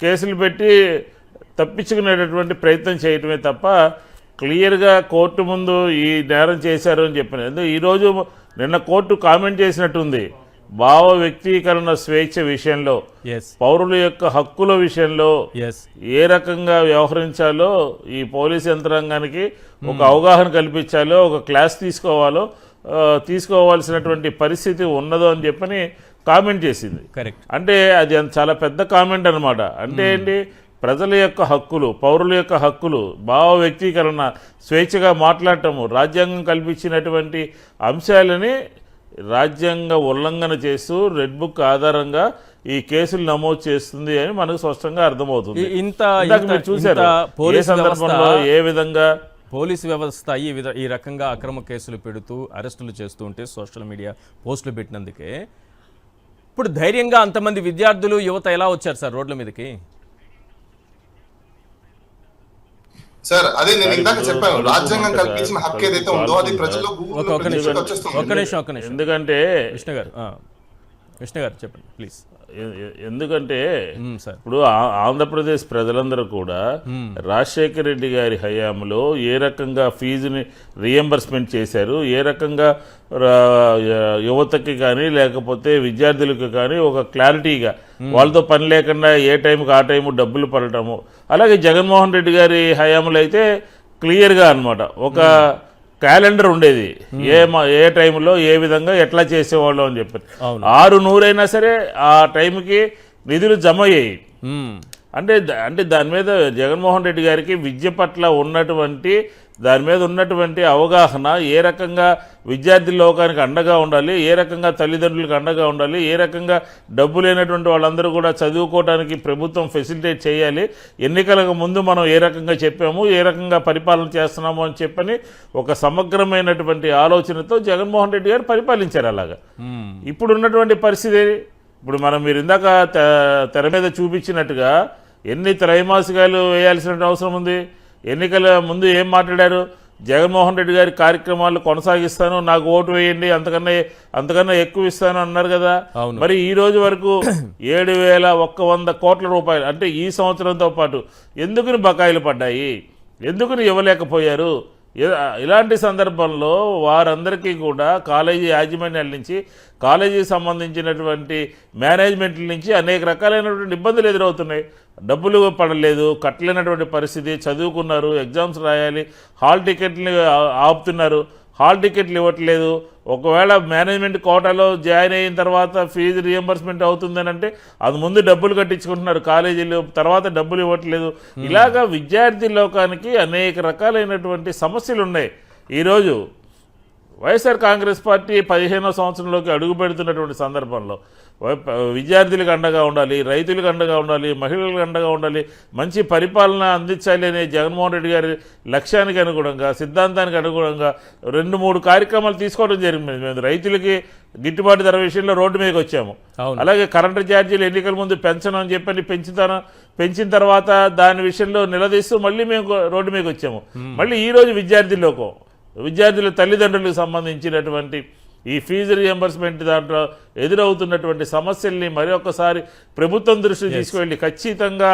Speaker 5: కేసులు పెట్టి తప్పించుకునేటటువంటి ప్రయత్నం చేయటమే తప్ప క్లియర్గా కోర్టు ముందు ఈ నేరం చేశారు అని చెప్పిన. ఈరోజు నిన్న కోర్టు కామెంట్ చేసినట్టుంది, భావ వ్యక్తీకరణ స్వేచ్ఛ విషయంలో, పౌరుల యొక్క హక్కుల విషయంలో ఏ రకంగా వ్యవహరించాలో ఈ పోలీసు యంత్రాంగానికి ఒక అవగాహన కల్పించాలో, ఒక క్లాస్ తీసుకోవాల్సినటువంటి పరిస్థితి ఉన్నదో అని చెప్పని కామెంట్ చేసింది. అంటే అది చాలా పెద్ద కామెంట్ అనమాట. అంటే ఏంటి, ప్రజల యొక్క హక్కులు, పౌరుల యొక్క హక్కులు, భావ వ్యక్తీకరణ, స్వేచ్ఛగా మాట్లాడటము, రాజ్యాంగం కల్పించినటువంటి అంశాలని రాజ్యాంగ ఉల్లంఘన చేస్తూ రెడ్ బుక్ ఆధారంగా ఈ కేసులు నమోదు చేస్తుంది అని మనకు స్పష్టంగా అర్థమవుతుంది. మీరు చూసారు ఏ సందర్భంలో ఏ విధంగా
Speaker 1: పోలీసు వ్యవస్థ ఈ రకంగా అక్రమ కేసులు పెడుతూ అరెస్టులు చేస్తూ ఉంటే సోషల్ మీడియా పోస్టులు పెట్టినందుకే ఇప్పుడు ధైర్యంగా అంతమంది విద్యార్థులు, యువత ఎలా వచ్చారు సార్ రోడ్ల మీదకి?
Speaker 4: సార్ అదే నేను ఇందాక చెప్పాను, రాజ్యాంగం కల్పించిన హక్కు ఏదైతే ఉందో అది ప్రజల్లో
Speaker 1: ఒక్క నిమిషం.
Speaker 5: ఎందుకంటే
Speaker 1: విష్ణు గారు చెప్పండి ప్లీజ్.
Speaker 5: ఎందుకంటే
Speaker 1: సార్
Speaker 5: ఇప్పుడు ఆంధ్రప్రదేశ్ ప్రజలందరూ కూడా రాజశేఖర రెడ్డి గారి హయాంలో ఏ రకంగా ఫీజుని రియంబర్స్మెంట్ చేశారు, ఏ రకంగా యువతకి కానీ లేకపోతే విద్యార్థులకు కానీ ఒక క్లారిటీగా వాళ్ళతో పని లేకుండా ఏ టైంకి ఆ టైము డబ్బులు పడటము. అలాగే జగన్మోహన్ రెడ్డి గారి హయాంలో అయితే క్లియర్గా అన్నమాట ఒక క్యాలెండర్ ఉండేది, ఏ టైంలో ఏ విధంగా ఎట్లా చేసేవాళ్ళం అని చెప్పారు. 600 అయినా సరే ఆ టైంకి నిధులు జమ అయ్యాయి. అంటే దాని మీద జగన్మోహన్ రెడ్డి గారికి విద్య పట్ల ఉన్నటువంటి దాని మీద ఉన్నటువంటి అవగాహన, ఏ రకంగా విద్యార్థి లోకానికి అండగా ఉండాలి, ఏ రకంగా తల్లిదండ్రులకు అండగా ఉండాలి, ఏ రకంగా డబ్బు లేనటువంటి వాళ్ళందరూ కూడా చదువుకోవడానికి ప్రభుత్వం ఫెసిలిటేట్ చేయాలి, ఎన్నికలకు ముందు మనం ఏ రకంగా చెప్పాము, ఏ రకంగా పరిపాలన చేస్తున్నాము అని చెప్పని ఒక సమగ్రమైనటువంటి ఆలోచనతో జగన్మోహన్ రెడ్డి గారు పరిపాలించారు. అలాగా ఇప్పుడు ఉన్నటువంటి పరిస్థితి, ఇప్పుడు మీరు ఇందాక తెర మీద చూపించినట్టుగా ఎన్ని త్రైమాసికాలు వేయాల్సిన అవసరం ఉంది. ఎన్నికల ముందు ఏం మాట్లాడారు? జగన్మోహన్ రెడ్డి గారి కార్యక్రమాలు కొనసాగిస్తాను, నాకు ఓటు వేయండి, అంతకన్నా ఎక్కువ ఇస్తాను అన్నారు కదా. మరి ఈ రోజు వరకు 7,100 కోట్ల రూపాయలు అంటే ఈ సంవత్సరంతో పాటు ఎందుకుని బకాయిలు పడ్డాయి, ఎందుకుని ఇవ్వలేకపోయారు? ఇలాంటి సందర్భంలో వారందరికీ కూడా కాలేజీ యాజమాన్యాల నుంచి, కాలేజీకి సంబంధించినటువంటి మేనేజ్మెంట్ల నుంచి అనేక రకాలైనటువంటి ఇబ్బందులు ఎదురవుతున్నాయి. డబ్బులు పడలేదు, కట్టలేనటువంటి పరిస్థితి, చదువుకున్నారు, ఎగ్జామ్స్ రాయాలి, హాల్ టికెట్లు ఆపుతున్నారు, హాల్ టికెట్లు ఇవ్వట్లేదు. ఒకవేళ మేనేజ్మెంట్ కోటాలో జాయిన్ అయిన తర్వాత ఫీజు రియంబర్స్మెంట్ అవుతుందని అంటే అది ముందు డబ్బులు కట్టించుకుంటున్నారు కాలేజీలు, తర్వాత డబ్బులు ఇవ్వట్లేదు. ఇలాగా విద్యార్థి లోకానికి అనేక రకాలైనటువంటి సమస్యలు ఉన్నాయి. ఈరోజు వైఎస్ఆర్ కాంగ్రెస్ పార్టీ 15వ సంవత్సరంలోకి అడుగు పెడుతున్నటువంటి సందర్భంలో విద్యార్థులకు అండగా ఉండాలి, రైతులకు అండగా ఉండాలి, మహిళలకు అండగా ఉండాలి, మంచి పరిపాలన అందించాలి అనే జగన్మోహన్ రెడ్డి గారి లక్ష్యానికి అనుగుణంగా, సిద్ధాంతానికి అనుగుణంగా 2-3 కార్యక్రమాలు తీసుకోవడం జరిగింది. మేము రైతులకి గిట్టుబాటు ధర విషయంలో రోడ్డు మీదకి వచ్చాము. అలాగే కరెంటు ఛార్జీలు ఎన్నికల ముందు పెంచను అని చెప్పని పెంచిన తర్వాత దాని విషయంలో నిలదీస్తూ మళ్ళీ మేము రోడ్డు మీదకి వచ్చాము. మళ్ళీ ఈరోజు విద్యార్థుల తల్లిదండ్రులకు సంబంధించినటువంటి ఈ ఫీజు రియంబర్స్మెంట్ దాంట్లో ఎదురవుతున్నటువంటి సమస్యల్ని మరొకసారి ప్రభుత్వం దృష్టికి తీసుకువెళ్ళి ఖచ్చితంగా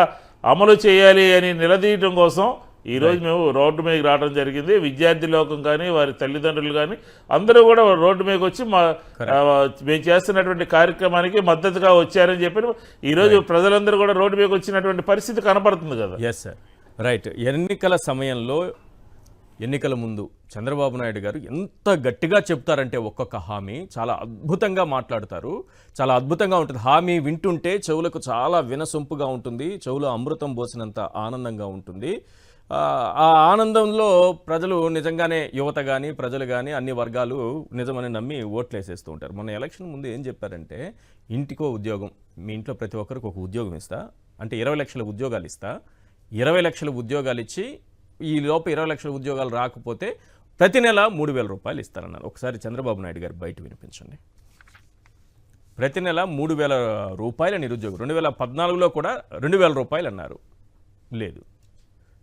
Speaker 5: అమలు చేయాలి అని నిలదీయడం కోసం ఈరోజు మేము రోడ్డు మీదకి రావడం జరిగింది. విద్యార్థి లోకం కానీ వారి తల్లిదండ్రులు కానీ అందరూ కూడా రోడ్డు మీదకి వచ్చి మేము చేస్తున్నటువంటి కార్యక్రమానికి మద్దతుగా వచ్చారని చెప్పి ఈరోజు ప్రజలందరూ కూడా రోడ్డు మీదకి వచ్చినటువంటి పరిస్థితి కనపడుతుంది కదా.
Speaker 1: Yes sir, right. ఎన్నికల సమయంలో, ఎన్నికల ముందు చంద్రబాబు నాయుడు గారు ఎంత గట్టిగా చెప్తారంటే ఒక్కొక్క హామీ చాలా అద్భుతంగా మాట్లాడతారు, చాలా అద్భుతంగా ఉంటుంది. హామీ వింటుంటే చెవులకు చాలా వినసొంపుగా ఉంటుంది, చెవులో అమృతం పోసినంత ఆనందంగా ఉంటుంది. ఆ ఆనందంలో ప్రజలు నిజంగానే, యువత కానీ ప్రజలు కానీ అన్ని వర్గాలు నిజమని నమ్మి ఓట్లు వేసేస్తూ ఉంటారు. మొన్న ఎలక్షన్ ముందు ఏం చెప్పారంటే, ఇంటికో ఉద్యోగం, మీ ఇంట్లో ప్రతి ఒక్కరికి ఒక ఉద్యోగం ఇస్తా, అంటే 20 లక్షల ఉద్యోగాలు ఇస్తా, 20 లక్షల ఉద్యోగాలు ఇచ్చి ఈ లోపు 20 లక్షల ఉద్యోగాలు రాకపోతే ప్రతి నెల 3,000 రూపాయలు ఇస్తారన్నారు. ఒకసారి చంద్రబాబు నాయుడు గారు బయట వినిపించండి. ప్రతి నెల 3,000 రూపాయల నిరుద్యోగం. 2014లో కూడా 2,000 రూపాయలు అన్నారు, లేదు.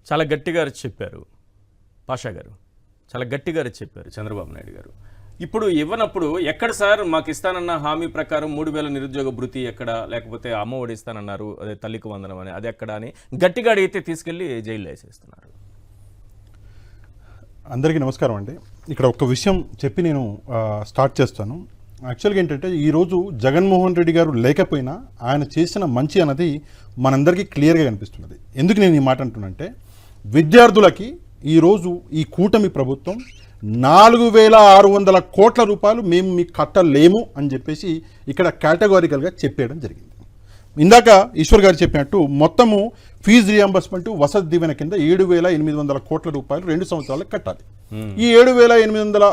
Speaker 1: చాలా గట్టిగా చెప్పారు పాషా గారు, చాలా గట్టిగా చెప్పారు చంద్రబాబు నాయుడు గారు. ఇప్పుడు ఇవ్వనప్పుడు ఎక్కడ సార్ మాకు ఇస్తానన్న హామీ ప్రకారం 3,000 నిరుద్యోగ భృతి ఎక్కడ, లేకపోతే అమ్మ ఒడి ఇస్తానన్నారు, అదే తల్లికి వందనం అని, అది ఎక్కడ అని గట్టిగా అడిగితే తీసుకెళ్ళి జైల్లో వేసేస్తున్నారు.
Speaker 6: అందరికీ నమస్కారం అండి. ఇక్కడ ఒక విషయం చెప్పి నేను స్టార్ట్ చేస్తాను. యాక్చువల్గా ఏంటంటే ఈరోజు జగన్మోహన్ రెడ్డి గారు లేకపోయినా ఆయన చేసిన మంచి అన్నది మనందరికీ క్లియర్గా కనిపిస్తున్నది. ఎందుకు నేను ఈ మాట అంటున్నానంటే, విద్యార్థులకి ఈరోజు ఈ కూటమి ప్రభుత్వం 4,600 కోట్ల రూపాయలు మేము మీకు కట్టలేము అని చెప్పేసి ఇక్కడ కేటగారికల్గా చెప్పేయడం జరిగింది. ఇందాక ఈశ్వర్ గారు చెప్పినట్టు మొత్తము ఫీజు రియంబర్స్మెంట్ వసతి దీవెన కింద 7,800 కోట్ల రూపాయలు 2 సంవత్సరాలకు కట్టాలి. ఈ 7,800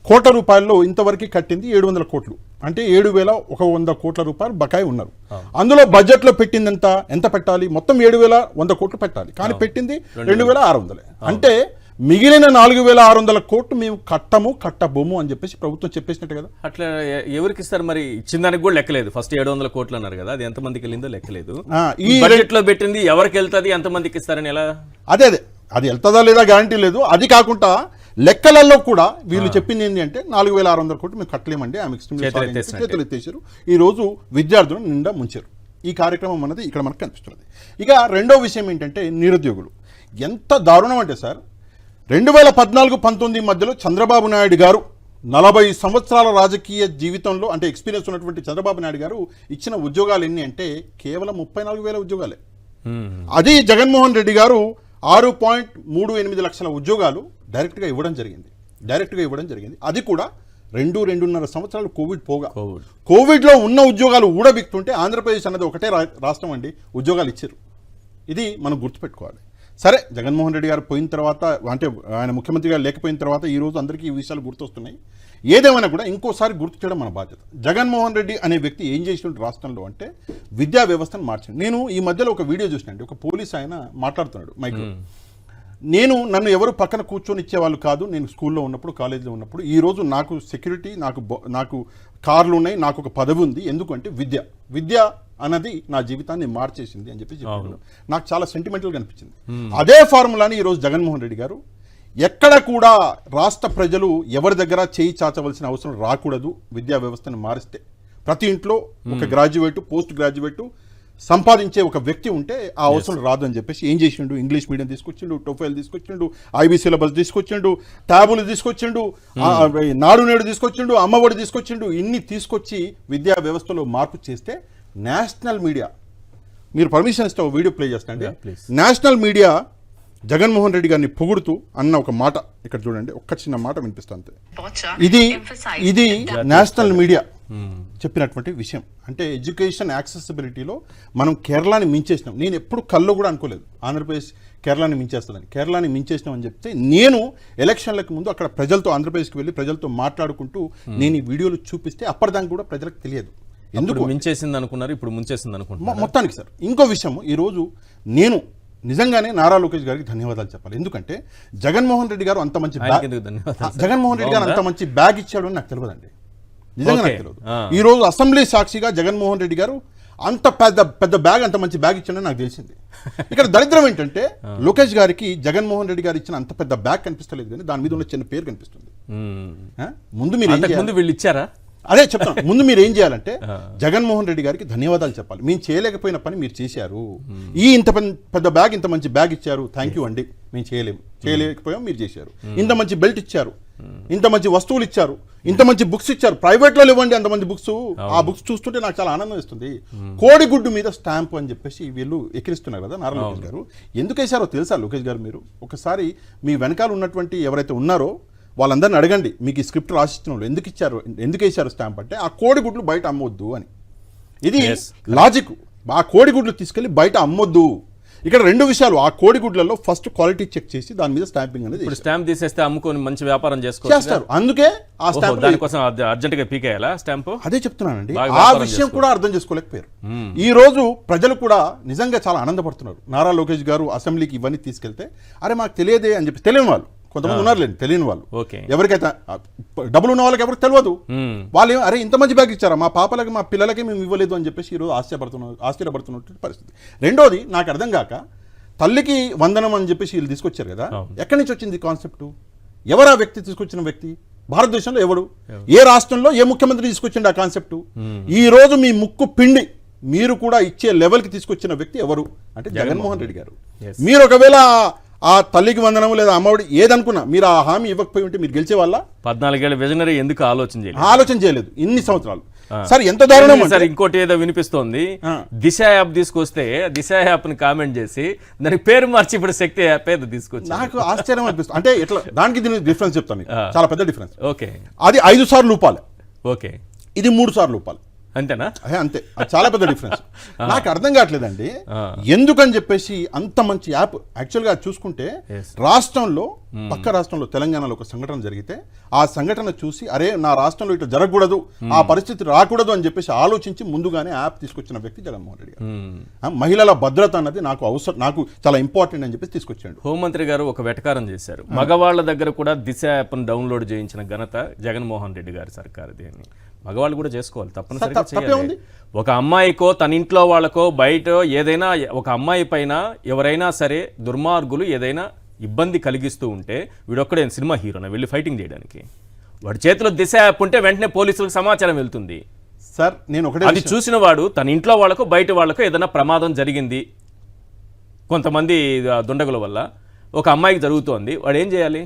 Speaker 6: కోట్ల రూపాయల్లో ఇంతవరకు కట్టింది 700 కోట్లు, అంటే 7,100 కోట్ల రూపాయలు బకాయి ఉన్నారు. అందులో బడ్జెట్లో పెట్టింది ఎంత పెట్టాలి? మొత్తం 7,100 కోట్లు పెట్టాలి, కానీ పెట్టింది 2,600. అంటే మిగిలిన 4,600 కోట్లు మేము కట్టబోము అని చెప్పేసి ప్రభుత్వం చెప్పేసినట్టు కదా.
Speaker 1: అట్లా ఎవరికి ఇస్తారు మరి? ఇచ్చిందానికి కూడా లెక్కలేదు. ఫస్ట్ 700 కోట్లు అన్నారు కదా, అది ఎంతమందికి వెళ్ళిందో లెక్కలేదు. ఈ బడ్జెట్ లో పెట్టింది ఎవరికి వెళ్తుంది, ఎంతమందికి ఇస్తారని ఎలా?
Speaker 6: అది వెళ్తుందా లేదా గ్యారంటీ లేదు. అది కాకుండా లెక్కలలో కూడా వీళ్ళు చెప్పింది ఏంటి అంటే 4,600 కోట్లు మేము కట్టలేమండి ఆమె చేతులు ఎత్తేసారు. ఈ రోజు విద్యార్థులను నిండా ముంచారు. ఈ కార్యక్రమం అన్నది ఇక్కడ మనకు కనిపిస్తున్నది. ఇక రెండో విషయం ఏంటంటే నిరుద్యోగులు. ఎంత దారుణం అంటే సార్ 2014-19 మధ్యలో చంద్రబాబు నాయుడు గారు 40 సంవత్సరాల రాజకీయ జీవితంలో అంటే ఎక్స్పీరియన్స్ ఉన్నటువంటి చంద్రబాబు నాయుడు గారు ఇచ్చిన ఉద్యోగాలు ఎన్ని అంటే కేవలం 34,000 ఉద్యోగాలే. అది జగన్మోహన్ రెడ్డి గారు 6.38 లక్షల ఉద్యోగాలు డైరెక్ట్గా ఇవ్వడం జరిగింది. అది కూడా 2-2.5 సంవత్సరాలు కోవిడ్ పోగా. కోవిడ్లో ఉన్న ఉద్యోగాలు ఊడబిక్తుంటే ఆంధ్రప్రదేశ్ అన్నది ఒకటే రాష్ట్రం అండి ఉద్యోగాలు ఇచ్చారు. ఇది మనం గుర్తుపెట్టుకోవాలి. సరే జగన్మోహన్ రెడ్డి గారు పోయిన తర్వాత అంటే ఆయన ముఖ్యమంత్రిగా లేకపోయిన తర్వాత ఈ రోజు అందరికీ ఈ విషయాలు గుర్తొస్తున్నాయి. ఏదేమైనా కూడా ఇంకోసారి గుర్తు చేయడం మన బాధ్యత. జగన్మోహన్ రెడ్డి అనే వ్యక్తి ఏం చేసినట్టు రాష్ట్రంలో అంటే విద్యా వ్యవస్థను మార్చింది. నేను ఈ మధ్యలో ఒక వీడియో చూసినండి. ఒక పోలీస్ ఆయన మాట్లాడుతున్నాడు మైక్లో. నన్ను ఎవరు పక్కన కూర్చొని ఇచ్చేవాళ్ళు కాదు. నేను స్కూల్లో ఉన్నప్పుడు కాలేజీలో ఉన్నప్పుడు ఈ రోజు నాకు సెక్యూరిటీ, నాకు కార్లు ఉన్నాయి, నాకు ఒక పదవి ఉంది. ఎందుకంటే విద్య అన్నది నా జీవితాన్ని మార్చేసింది అని చెప్పి చెప్పారు. నాకు చాలా సెంటిమెంటల్గా అనిపించింది. అదే ఫార్ములాని ఈరోజు జగన్మోహన్ రెడ్డి గారు ఎక్కడ కూడా రాష్ట్ర ప్రజలు ఎవరి దగ్గర చేయి చాచవలసిన అవసరం రాకూడదు. విద్యా వ్యవస్థను మారిస్తే ప్రతి ఇంట్లో ఒక గ్రాడ్యుయేట్, పోస్ట్ గ్రాడ్యుయేట్ సంపాదించే ఒక వ్యక్తి ఉంటే ఆ అవసరం రాదు అని చెప్పేసి ఏం చేసిండు? ఇంగ్లీష్ మీడియం తీసుకొచ్చిండు, టోఫెల్ తీసుకొచ్చిండు, ఐబీ సిలబస్ తీసుకొచ్చిండు, ట్యాబులు తీసుకొచ్చిండు, నాడు నేడు తీసుకొచ్చిండు, అమ్మఒడి తీసుకొచ్చిండు. ఇన్ని తీసుకొచ్చి విద్యా వ్యవస్థలో మార్పు చేస్తే నేషనల్ మీడియా, మీరు పర్మిషన్ ఇస్తే వీడియో ప్లే చేస్తాండి. నేషనల్ మీడియా జగన్మోహన్ రెడ్డి గారిని పొగుడుతూ అన్న ఒక మాట ఇక్కడ చూడండి, ఒక్క చిన్న మాట వినిపిస్తుంది. ఇది నేషనల్ మీడియా చెప్పినటువంటి విషయం. అంటే ఎడ్యుకేషన్ యాక్సెసిబిలిటీలో మనం కేరళని మించేసినాం. నేను ఎప్పుడు కల్లో కూడా అనుకోలేదు ఆంధ్రప్రదేశ్ కేరళని మించేస్తుందని. కేరళని మించేసినాం అని చెప్తే నేను ఎలక్షన్లకు ముందు అక్కడ ప్రజలతో ఆంధ్రప్రదేశ్కి వెళ్ళి ప్రజలతో మాట్లాడుకుంటూ నేను ఈ వీడియోలు చూపిస్తే అప్పటిదాకా కూడా ప్రజలకు తెలియదు.
Speaker 1: ఎందుకు మించేసింది అనుకున్నారు, ఇప్పుడు ముంచేసింది అనుకుంటున్నారు
Speaker 6: మొత్తానికి. సార్ ఇంకో విషయం, ఈరోజు నేను నిజంగానే నారా లోకేష్ గారికి ధన్యవాదాలు చెప్పాలి. ఎందుకంటే జగన్మోహన్ రెడ్డి గారు అంత మంచి బ్యాగ్ ఇచ్చాడు అని నాకు తెలియదండి. నిజంగా నాకు తెలియదు. ఈ రోజు అసెంబ్లీ సాక్షిగా జగన్మోహన్ రెడ్డి గారు అంత పెద్ద బ్యాగ్, అంత మంచి బ్యాగ్ ఇచ్చాడని నాకు తెలిసింది. ఇక్కడ దరిద్రం ఏంటంటే లోకేష్ గారికి జగన్మోహన్ రెడ్డి గారు ఇచ్చిన అంత పెద్ద బ్యాగ్ కనిపిస్తలేదు, కానీ దాని మీద ఉన్న చిన్న పేరు కనిపిస్తుంది. ముందు మీరు
Speaker 1: వీళ్ళు ఇచ్చారా?
Speaker 6: అదే చెప్తాను. ముందు మీరు ఏం చేయాలంటే జగన్మోహన్ రెడ్డి గారికి ధన్యవాదాలు చెప్పాలి. మేము చేయలేకపోయిన పని మీరు చేశారు. ఇంత పెద్ద బ్యాగ్, ఇంత మంచి బ్యాగ్ ఇచ్చారు, థ్యాంక్ యూ అండి. మేము చేయలేకపోయాం, మీరు చేశారు. ఇంత మంచి బెల్ట్ ఇచ్చారు, ఇంత మంచి వస్తువులు ఇచ్చారు, ఇంత మంచి బుక్స్ ఇచ్చారు. ప్రైవేట్లో ఇవ్వండి అంత మంచి బుక్స్. ఆ బుక్స్ చూస్తుంటే నాకు చాలా ఆనందం ఇస్తుంది. కోడిగుడ్డు మీద స్టాంప్ అని చెప్పేసి వీళ్ళు ఎక్కిరిస్తున్నారు కదా నారా లోకేష్ గారు. ఎందుకు వేశారో తెలుసా లోకేష్ గారు? మీరు ఒకసారి మీ వెనకాల ఉన్నటువంటి ఎవరైతే ఉన్నారో వాళ్ళందరిని అడగండి, మీకు ఈ స్క్రిప్ట్ రాసిచ్చిన వాళ్ళు ఎందుకు వేశారు స్టాంప్ అంటే ఆ కోడిగుడ్లు బయట అమ్మొద్దు అని. ఇది లాజిక్. ఆ కోడిగుడ్లు తీసుకెళ్లి బయట అమ్మొద్దు. ఇక్కడ రెండు విషయాలు. ఆ కోడిగుడ్లలో ఫస్ట్ క్వాలిటీ చెక్ చేసి దాని మీద స్టాంపింగ్ అనేది.
Speaker 1: స్టాంప్ తీసేస్తే అమ్ముకొని మంచి వ్యాపారం చేస్తారు.
Speaker 6: అందుకే ఆ స్టాంప్
Speaker 1: దానికోసం అర్జెంట్ గా పీకేయాలా స్టాంప్?
Speaker 6: అదే చెప్తున్నానండి. ఆ విషయం కూడా అర్థం చేసుకోలేకపోయారు. ఈ రోజు ప్రజలు కూడా నిజంగా చాలా ఆనందపడుతున్నారు. నారా లోకేష్ గారు అసెంబ్లీకి ఇవన్నీ తీసుకెళ్తే అరే మాకు తెలియదే అని చెప్పి తెలియని వాళ్ళు కొంతమంది ఉన్నారులేండి, తెలియని వాళ్ళు. ఎవరికైతే డబ్బులు ఉన్న వాళ్ళకి ఎవరికి తెలియదు. వాళ్ళు అరే ఇంత మంచి బ్యాగ్ ఇచ్చారా మా పాపలకి మా పిల్లలకి మేము ఇవ్వలేదు అని చెప్పేసి ఈరోజు ఆశ్చర్యపడుతున్నట్టు పరిస్థితి. రెండోది నాకు అర్థం కాక తల్లికి వందనం అని చెప్పేసి వీళ్ళు తీసుకొచ్చారు కదా, ఎక్కడి నుంచి వచ్చింది కాన్సెప్ట్? ఎవరు ఆ వ్యక్తి తీసుకొచ్చిన వ్యక్తి? భారతదేశంలో ఎవడు, ఏ రాష్ట్రంలో ఏ ముఖ్యమంత్రి తీసుకొచ్చిండు ఆ కాన్సెప్ట్? ఈ రోజు మీ ముక్కు పిండి మీరు కూడా ఇచ్చే లెవెల్కి తీసుకొచ్చిన వ్యక్తి ఎవరు అంటే జగన్మోహన్ రెడ్డి గారు. మీరు ఒకవేళ ఆ తల్లికి వందనం లేదా అమ్మఒడి ఏదనుకున్నా మీరు ఆ హామీ ఇవ్వకపోయి ఉంటే మీరు గెలిచే వాళ్ళ?
Speaker 1: 14 ఏళ్ల విజనరీ ఎందుకు
Speaker 6: ఆలోచన చేయలేదు ఇన్ని సంవత్సరాలు? సార్ ఎంత దారుణం
Speaker 1: సార్. ఇంకోటి ఏదో వినిపిస్తోంది, దిశ యాప్ తీసుకొస్తే దిశ యాప్ ని కామెంట్ చేసి దానికి పేరు మార్చి ఇప్పుడు శక్తి యాప్ ఏదో తీసుకొచ్చి
Speaker 6: నాకు ఆశ్చర్యం అనిపిస్తుంది. అంటే ఎట్లా దానికి దీనికి డిఫరెన్స్ చెప్తాను, చాలా పెద్ద డిఫరెన్స్.
Speaker 1: ఓకే,
Speaker 6: అది 5 సార్లు ఊపాలి,
Speaker 1: ఓకే,
Speaker 6: ఇది 3 సార్లు ఊపాలి.
Speaker 1: అంతేనా?
Speaker 6: అంతే. చాలా పెద్ద డిఫరెన్స్. నాకు అర్థం కావట్లేదండి ఎందుకని చెప్పేసి అంత మంచి యాప్. యాక్చువల్గా చూసుకుంటే రాష్ట్రంలో పక్క రాష్ట్రంలో తెలంగాణలో ఒక సంఘటన జరిగితే ఆ సంఘటన చూసి అరే నా రాష్ట్రంలో ఇట్లా జరగకూడదు, ఆ పరిస్థితి రాకూడదు అని చెప్పేసి ఆలోచించి ముందుగానే యాప్ తీసుకొచ్చిన వ్యక్తి జగన్మోహన్ రెడ్డి గారు. మహిళల భద్రత అన్నది నాకు చాలా ఇంపార్టెంట్ అని చెప్పేసి తీసుకొచ్చాడు.
Speaker 1: హోంమంత్రి గారు ఒక వెటకారం చేశారు, మగవాళ్ళ దగ్గర కూడా దిశ యాప్ను డౌన్లోడ్ చేయించిన ఘనత జగన్మోహన్ రెడ్డి గారి సర్కారు. దీన్ని మగవాళ్ళు కూడా చేసుకోవాలి, తప్పనిసరిగా చేయాలి. ఒక అమ్మాయికో తన ఇంట్లో వాళ్ళకో బయట ఏదైనా ఒక అమ్మాయి పైన ఎవరైనా సరే దుర్మార్గులు ఏదైనా ఇబ్బంది కలిగిస్తూ ఉంటే వీడొక్కడే సినిమా హీరోనా వెళ్ళి ఫైటింగ్ చేయడానికి? వాడి చేతిలో దిశ యాప్ ఉంటే వెంటనే పోలీసులకు సమాచారం వెళ్తుంది.
Speaker 6: సార్ నేను ఒకటే
Speaker 1: అది చూసిన వాడు తన ఇంట్లో వాళ్ళకు బయట వాళ్ళకు ఏదైనా ప్రమాదం జరిగింది కొంతమంది దుండగుల వల్ల, ఒక అమ్మాయికి జరుగుతోంది, వాడు ఏం చేయాలి?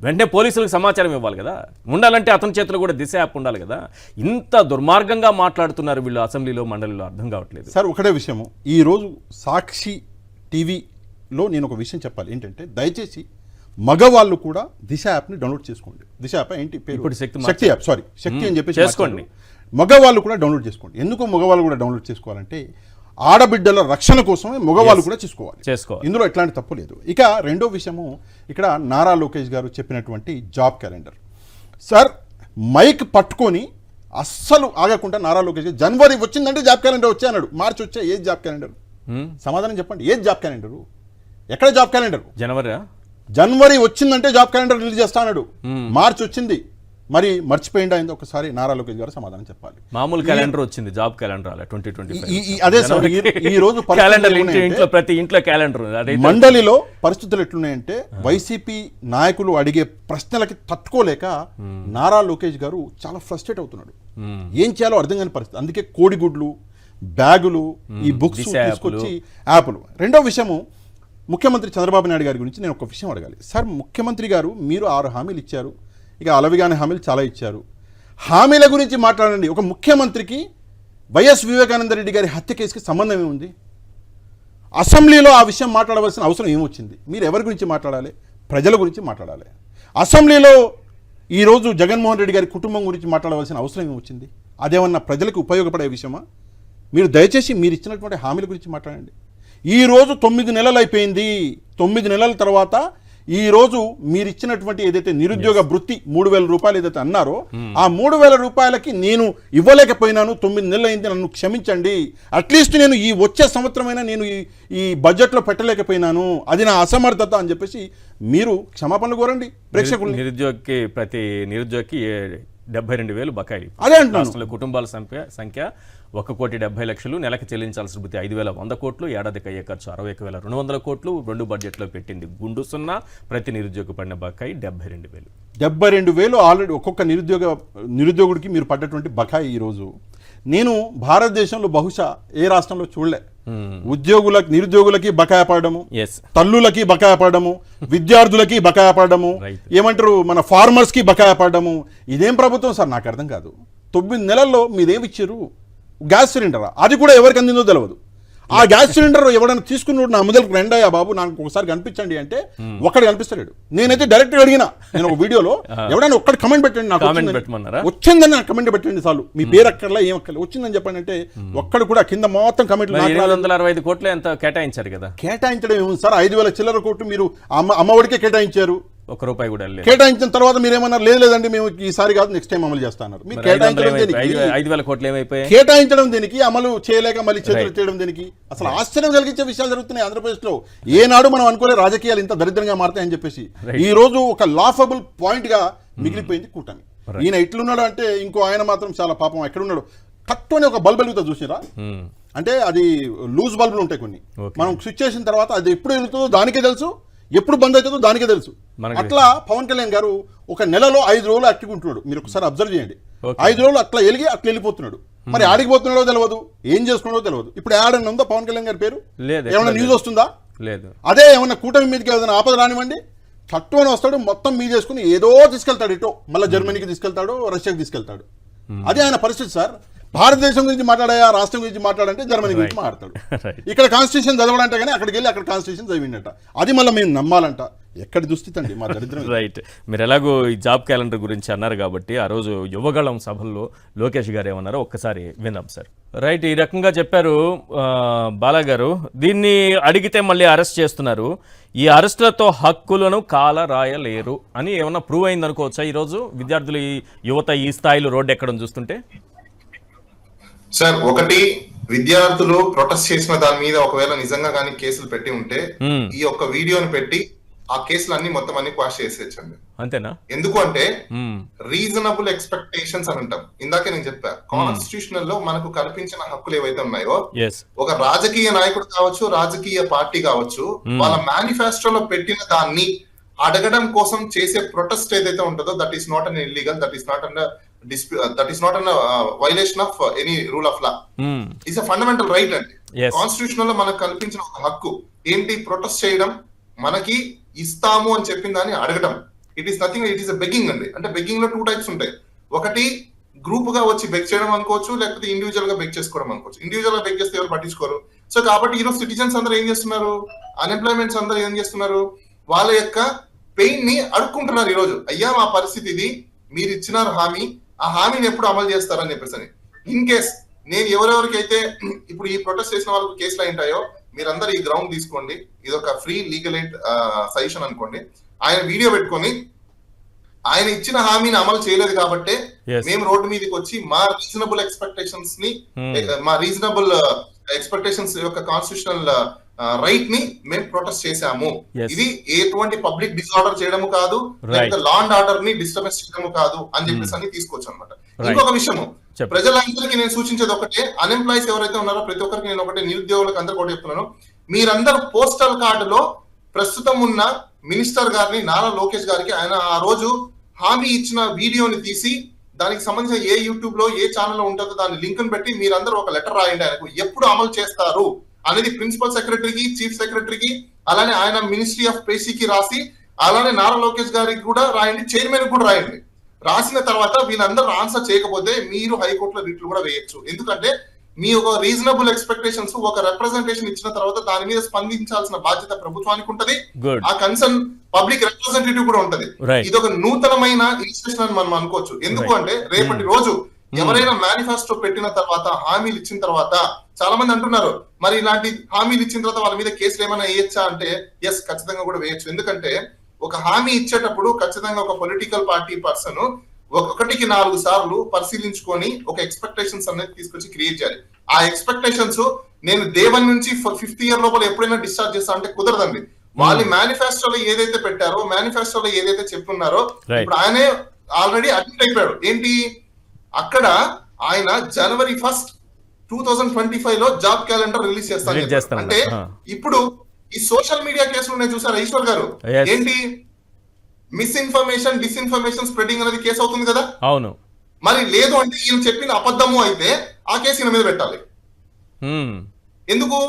Speaker 1: వెంటనే పోలీసులకు సమాచారం ఇవ్వాలి కదా. ఉండాలంటే అతని చేతిలో కూడా దిశ యాప్ ఉండాలి కదా. ఇంత దుర్మార్గంగా మాట్లాడుతున్నారు వీళ్ళు అసెంబ్లీలో మండలిలో, అర్థం కావట్లేదు.
Speaker 6: సార్ ఒకటే విషయము, ఈరోజు సాక్షి టీవీలో నేను ఒక విషయం చెప్పాలి ఏంటంటే, దయచేసి మగవాళ్ళు కూడా దిశ యాప్ని డౌన్లోడ్ చేసుకోండి. దిశ యాప్ ఏంటి పేరు?
Speaker 1: ఇప్పుడు
Speaker 6: శక్తి యాప్, సారీ శక్తి అని చెప్పి
Speaker 1: చేసుకోండి.
Speaker 6: మగవాళ్ళు కూడా డౌన్లోడ్ చేసుకోండి. ఎందుకు మగవాళ్ళు కూడా డౌన్లోడ్ చేసుకోవాలంటే, ఆడబిడ్డల రక్షణ కోసమే మగవాళ్ళు కూడా చేసుకోవాలి. ఇందులో ఎట్లాంటి తప్పు లేదు. ఇక రెండో విషయము, ఇక్కడ నారా లోకేష్ గారు చెప్పినటువంటి జాబ్ క్యాలెండర్. సార్ మైక్ పట్టుకొని అస్సలు ఆగకుండా నారా లోకేష్ గారు జనవరి వచ్చిందంటే జాబ్ క్యాలెండర్ వచ్చే అన్నాడు. మార్చి వచ్చే ఏది జాబ్ క్యాలెండర్? సమాధానం చెప్పండి, ఏది జాబ్ క్యాలెండరు? ఎక్కడ జాబ్ క్యాలెండర్? జనవరి వచ్చిందంటే జాబ్ క్యాలెండర్ రిలీజ్ చేస్తా అన్నాడు. మార్చి వచ్చింది, మరి మర్చిపోయింది అయింది. ఒకసారి నారా లోకేష్ గారు సమాధానం చెప్పాలి.
Speaker 1: మామూలు క్యాలెండర్ వచ్చింది, జాబ్ క్యాలెండర్ అలా 2025.
Speaker 6: అదే సార్, ఈ రోజు
Speaker 1: ప్రతి ఇంట్లో క్యాలెండర్.
Speaker 6: మండలిలో పరిస్థితులు ఎట్లున్నాయంటే, వైసీపీ నాయకులు అడిగే ప్రశ్నలకి తట్టుకోలేక నారా లోకేష్ గారు చాలా ఫ్రస్ట్రేట్ అవుతున్నాడు. ఏం చేయాలో అర్థం కాని పరిస్థితి. అందుకే కోడిగుడ్లు, బ్యాగులు, ఈ బుక్స్ తీసుకొచ్చి యాప్లు. రెండో విషయము, ముఖ్యమంత్రి చంద్రబాబు నాయుడు గారి గురించి నేను ఒక విషయం అడగాలి. సార్ ముఖ్యమంత్రి గారు మీరు 6 హామీలు ఇచ్చారు, ఇక అలవిగానే హామీలు చాలా ఇచ్చారు. హామీల గురించి మాట్లాడండి. ఒక ముఖ్యమంత్రికి వైఎస్ వివేకానంద రెడ్డి గారి హత్య కేసుకి సంబంధం ఏముంది? అసెంబ్లీలో ఆ విషయం మాట్లాడవలసిన అవసరం ఏమొచ్చింది? మీరు ఎవరి గురించి మాట్లాడాలి? ప్రజల గురించి మాట్లాడాలి. అసెంబ్లీలో ఈరోజు జగన్మోహన్ రెడ్డి గారి కుటుంబం గురించి మాట్లాడవలసిన అవసరం ఏమొచ్చింది? అదేమన్నా ప్రజలకు ఉపయోగపడే విషయమా? మీరు దయచేసి మీరు ఇచ్చినటువంటి హామీల గురించి మాట్లాడండి. ఈరోజు 9 నెలలు అయిపోయింది. 9 నెలల తర్వాత ఈరోజు మీరు ఇచ్చినటువంటి ఏదైతే నిరుద్యోగ వృత్తి 3,000 రూపాయలు ఏదైతే అన్నారో, ఆ 3,000 రూపాయలకి నేను ఇవ్వలేకపోయినాను. 9 నెలలు అయింది, నన్ను క్షమించండి. అట్లీస్ట్ నేను ఈ వచ్చే సంవత్సరమైనా నేను ఈ బడ్జెట్లో పెట్టలేకపోయినాను, అది నా అసమర్థత అని చెప్పేసి మీరు క్షమాపణలు కోరండి ప్రేక్షకులు.
Speaker 1: ప్రతి నిరుద్యోగికి 72,000 బకాయిలు.
Speaker 6: అదే అంటున్నాను.
Speaker 1: కుటుంబాల సంఖ్య 1,70,00,000, నెలకు చెల్లించాల్సిన వృత్తి 5,100 కోట్లు, ఏడాదికి అయ్యే ఖర్చు 61,200 కోట్లు. 2 బడ్జెట్లో పెట్టింది గుండు సున్నా. ప్రతి నిరుద్యోగి పడిన బకాయి 72,000.
Speaker 6: 72,000 ఆల్రెడీ ఒక్కొక్క నిరుద్యోగుడికి మీరు పడ్డటువంటి బకాయి. ఈరోజు నేను భారతదేశంలో బహుశా ఏ రాష్ట్రంలో చూడలే. నిరుద్యోగులకి బకాయి పడడము, తల్లులకి బకాయి పడడము, విద్యార్థులకి బకాయి పడడము, ఏమంటారు మన ఫార్మర్స్ కి బకాయి పడడము. ఇదేం ప్రభుత్వం సార్? నాకు అర్థం కాదు. 9 నెలల్లో మీరేమిచ్చారు? గ్యాస్ సిలిండరా? అది కూడా ఎవరికి అందిందో తెలియదు. ఆ గ్యాస్ సిలిండర్ ఎవడైనా తీసుకున్నాడు, నా మొదలకు రెండయ్యా బాబు నాకు ఒకసారి కనిపించండి అంటే ఒక్కడు కనిపిస్తాడు. నేనైతే డైరెక్ట్ అడిగినా, నేను ఒక వీడియోలో ఎవడైనా ఒక్కటి కమెంట్ పెట్టండి, నాకు వచ్చిందని నాకు కమెంట్ పెట్టండి చాలు, మీ పేరు అక్కర్లా ఏం అక్కర్లే, వచ్చిందని చెప్పండి అంటే ఒక్కడు కూడా కింద మొత్తం కమెంట్లు.
Speaker 1: 765 కోట్లు ఎంత కేటాయించారు కదా?
Speaker 6: కేటాయించడం ఏముంది సార్? 5,000 చిల్లర కోట్లు మీరు అమ్మఒడికే కేటాయించారు.
Speaker 1: ₹1 కూడా
Speaker 6: కేటాయించిన తర్వాత మీరు ఏమన్నారు? లేదండి మేము ఈసారి కాదు నెక్స్ట్ టైం అమలు చేస్తున్నారు. మీరు కేటాయించడం దేనికి?
Speaker 1: 5,000 కోట్లు ఏమైపోయాయి?
Speaker 6: కేటాయించడం దేనికి? అమలు చేయలేక మళ్ళీ చేతులు చేయడం దేనికి? అసలు ఆశ్చర్యం కలిగించే విషయాలు జరుగుతున్నాయి ఆంధ్రప్రదేశ్ లో. ఏనాడు మనం అనుకోలే రాజకీయాలు ఇంత దరిద్రంగా మారుతాయని చెప్పేసి. ఈ రోజు ఒక లాఫబుల్ పాయింట్ గా మిగిలిపోయింది కూటమి. ఈయన ఇట్లున్నాడు అంటే ఇంకో ఆయన మాత్రం చాలా పాపం ఎక్కడున్నాడు. కట్టుని ఒక బల్బ్ వెలుగుతా చూసిరా, అంటే అది లూజ్ బల్బులు ఉంటాయి కొన్ని, మనం స్విచ్ చేసిన తర్వాత అది ఎప్పుడు వెలుగుతుందో దానికే తెలుసు, ఎప్పుడు బంద్ అవుతుందో దానికే తెలుసు. అట్లా పవన్ కళ్యాణ్ గారు ఒక నెలలో 5 రోజులు యాక్టివ్ ఉంటున్నాడు. మీరు ఒకసారి అబ్జర్వ్ చేయండి. 5 రోజులు అట్లా వెలిగి అట్లా వెళ్ళిపోతున్నాడు. మరి ఆడిపోతున్నాడో తెలియదు, ఏం చేసుకున్నాడో తెలియదు. ఇప్పుడు యాడ్ ఉందా పవన్ కళ్యాణ్ గారి పేరు? ఏమైనా న్యూస్ వస్తుందా? లేదు. అదే ఏమన్నా కూటమి మీదకి ఏదైనా ఆపద రానివ్వండి, చట్టు అని వస్తాడు, మొత్తం మీద చేసుకుని ఏదో తీసుకెళ్తాడు, ఇటో మళ్ళీ జర్మనీకి తీసుకెళ్తాడు, రష్యాకి తీసుకెళ్తాడు. అదే ఆయన పరిస్థితి సార్. భారతదేశం గురించి మాట్లాడా, రాష్ట్రం గురించి మాట్లాడంటే జర్మనీ గురించి మాట్లాడతాడు. ఇక్కడ కాన్స్టిట్యూషన్ చదవడంటే కానీ అక్కడికి వెళ్ళి అక్కడ కాన్స్టిట్యూషన్ చదివిండట. అది మళ్ళీ మేము నమ్మాలంట. ఎక్కడి దుస్థితి అండి మా దరిద్రం.
Speaker 1: రైట్. మీరు ఎలాగో ఈ జాబ్ క్యాలెండర్ గురించి అన్నారు కాబట్టి ఆ రోజు యువగళం సభల్లో లోకేష్ గారు ఏమన్నారో ఒక్కసారి విందాం సార్. రైట్, ఈ రకంగా చెప్పారు బాలా గారు. దీన్ని అడిగితే మళ్ళీ అరెస్ట్ చేస్తున్నారు. ఈ అరెస్టులతో హక్కులను కాల రాయలేరు అని ఏమన్నా ప్రూవ్ అయింది అనుకోవచ్చా ఈరోజు విద్యార్థులు, యువత ఈ స్థాయిలో రోడ్డు ఎక్కడం చూస్తుంటే?
Speaker 4: సార్, ఒకటి, విద్యార్థులు ప్రొటెస్ట్ చేసిన దాని మీద ఒకవేళ నిజంగా కానీ కేసులు పెట్టి ఉంటే ఈ యొక్క వీడియోని పెట్టి ఆ కేసులు అన్ని మొత్తం అన్ని క్వాష్ చేసేయచ్చండి.
Speaker 1: అంతేనా?
Speaker 4: ఎందుకు అంటే
Speaker 1: మ్మ్.
Speaker 4: రీజనబుల్ ఎక్స్పెక్టేషన్స్ అని అంటాం. ఇందాకే నేను చెప్పా, కాన్స్టిట్యూషనల్ లో మనకు కల్పించిన హక్కులు ఏవైతే ఉన్నాయో,
Speaker 1: Yes.
Speaker 4: ఒక రాజకీయ నాయకుడు కావచ్చు, రాజకీయ పార్టీ కావచ్చు, వాళ్ళ మేనిఫెస్టోలో పెట్టిన దాన్ని అడగడం కోసం చేసే ప్రొటెస్ట్ ఏదైతే ఉంటుందో, that is not an illegal, that is not an violation of any rule of law.
Speaker 1: Hmm.
Speaker 4: It's a fundamental right అండి.
Speaker 1: Yes.
Speaker 4: కాన్స్టిట్యూషన్ లో మనకు కల్పించిన ఒక హక్కు ఏంటి? ప్రొటెస్ట్ చేయడం, మనకి ఇస్తాము అని చెప్పిన దాన్ని అడగడం. It is nothing, it is a begging అండి. అంటే బెగ్గింగ్ లో 2 టైప్స్ ఉంటాయి. ఒకటి గ్రూప్ గా వచ్చి బెగ్ చేయడం అనుకోవచ్చు, లేకపోతే ఇండివిజువల్ గా బెగ్ చేసుకోవడం అనుకోవచ్చు. ఇండివిజువల్ గా బెగ్ చేస్తే ఎవరు పట్టించుకోరు. సో కాబట్టి ఈరోజు సిటిజన్స్ అందరూ ఏం చేస్తున్నారు, అన్ఎంప్లాయ్మెంట్స్ అందరూ ఏం చేస్తున్నారు, వాళ్ళ యొక్క పెయిన్ ని అడుక్కుంటున్నారు. ఈ రోజు అయ్యా మా పరిస్థితి ఇది, మీరు ఇచ్చినారు హామీ, ఆ హామీని ఎప్పుడు అమలు చేస్తారని చెప్పేసి. ఇన్ కేస్ నేను ఎవరెవరికైతే ఇప్పుడు ఈ ప్రొటెస్ట్ చేసిన వాళ్ళకి కేసులు అయింటాయో, మీరందరూ ఈ గ్రౌండ్ తీసుకోండి, ఇది ఒక ఫ్రీ లీగల్ ఎయిడ్ సజెషన్ అనుకోండి. ఆయన వీడియో పెట్టుకొని ఆయన ఇచ్చిన హామీని అమలు చేయలేదు కాబట్టి మేము రోడ్డు మీదకి వచ్చి మా రీజనబుల్ ఎక్స్పెక్టేషన్స్ ని, మా రీజనబుల్ ఎక్స్పెక్టేషన్స్ యొక్క కాన్స్టిట్యూషనల్ రైట్ ని మేము ప్రొటెస్ట్ చేశాము. ఇది ఎటువంటి పబ్లిక్ డిసార్డర్ చేయడము కాదు, లేకపోతే లా అండ్ ఆర్డర్ ని డిస్టర్బెన్స్ చేయడము కాదు అని చెప్పేసి అన్ని తీసుకోవచ్చు అనమాట. ఇంకొక విషయము, ప్రజలందరికీ నేను సూచించేది ఒకటే, అన్ఎంప్లాయీస్ ఎవరైతే ఉన్నారో ప్రతి ఒక్కరికి నేను ఒకటే, నిరుద్యోగులకు అందరు కూడా చెప్తున్నాను, మీరందరూ పోస్టల్ కార్డులో ప్రస్తుతం ఉన్న మినిస్టర్ గారిని, నారా లోకేష్ గారికి ఆయన ఆ రోజు హామీ ఇచ్చిన వీడియోని తీసి దానికి సంబంధించిన ఏ యూట్యూబ్ లో ఏ ఛానల్ ఉంటుందో దాన్ని లింక్ పెట్టి మీరందరూ ఒక లెటర్ రాయండి ఆయనకు, ఎప్పుడు అమలు చేస్తారు అనేది ప్రిన్సిపల్ సెక్రటరీకి, చీఫ్ సెక్రటరీకి, అలానే ఆయన మినిస్ట్రీ ఆఫ్ పేసీకి రాసి, అలానే నారా లోకేష్ గారికి కూడా రాయండి, చైర్మన్ కూడా రాయండి. రాసిన తర్వాత వీళ్ళందరూ ఆన్సర్ చేయకపోతే మీరు హైకోర్టులో రిట్లు కూడా వేయొచ్చు. ఎందుకంటే మీ ఒక రీజనబుల్ ఎక్స్పెక్టేషన్స్, ఒక రిప్రజెంటేషన్ ఇచ్చిన తర్వాత దాని మీద స్పందించాల్సిన బాధ్యత ప్రభుత్వానికి ఉంటది, ఆ కన్సర్న్ పబ్లిక్ రిప్రజెంటేటివ్ కూడా ఉంటది. ఇది ఒక నూతనమైన ఇన్స్టిట్యూషన్ అని మనం అనుకోవచ్చు. ఎందుకు అంటే రేపటి రోజు ఎవరైనా మేనిఫెస్టో పెట్టిన తర్వాత, హామీలు ఇచ్చిన తర్వాత, చాలా మంది అంటున్నారు మరి ఇలాంటి హామీలు ఇచ్చిన తర్వాత వాళ్ళ మీద కేసులు ఏమైనా వేయచ్చా అంటే, ఎస్, ఖచ్చితంగా కూడా వేయచ్చు. ఎందుకంటే ఒక హామీ ఇచ్చేటప్పుడు ఖచ్చితంగా ఒక పొలిటికల్ పార్టీ పర్సన్ 1కి 4 సార్లు పరిశీలించుకొని ఒక ఎక్స్పెక్టేషన్స్ అనేది తీసుకొచ్చి క్రియేట్ చేయాలి. ఆ ఎక్స్పెక్టేషన్స్ నేను డే 1 నుంచి 5th ఇయర్ లోపల ఎప్పుడైనా డిశ్చార్జ్ చేస్తా అంటే కుదరదండి. వాళ్ళ మేనిఫెస్టోలో ఏదైతే పెట్టారో, మేనిఫెస్టోలో ఏదైతే చెప్తున్నారో, ఇప్పుడు ఆయనే ఆల్రెడీ అడ్మిట్ అయిపోయాడు. ఏంటి, అక్కడ ఆయన January 1st, 2025 లో జాబ్ క్యాలెండర్ రిలీజ్ చేస్తాను. అంటే ఇప్పుడు ఈ సోషల్ మీడియా కేసులు ఉన్నాయి చూసారా ఈశ్వర్ గారు, ఏంటి మిస్ఇన్ఫర్మేషన్, డిస్ఇన్ఫర్మేషన్ స్ప్రెడింగ్ అనేది కేసు అవుతుంది కదా. అవును. మరి లేదు అంటే ఈయన చెప్పిన అబద్ధము అయితే ఆ కేసు ఈయన మీద పెట్టాలి. ఎందుకు?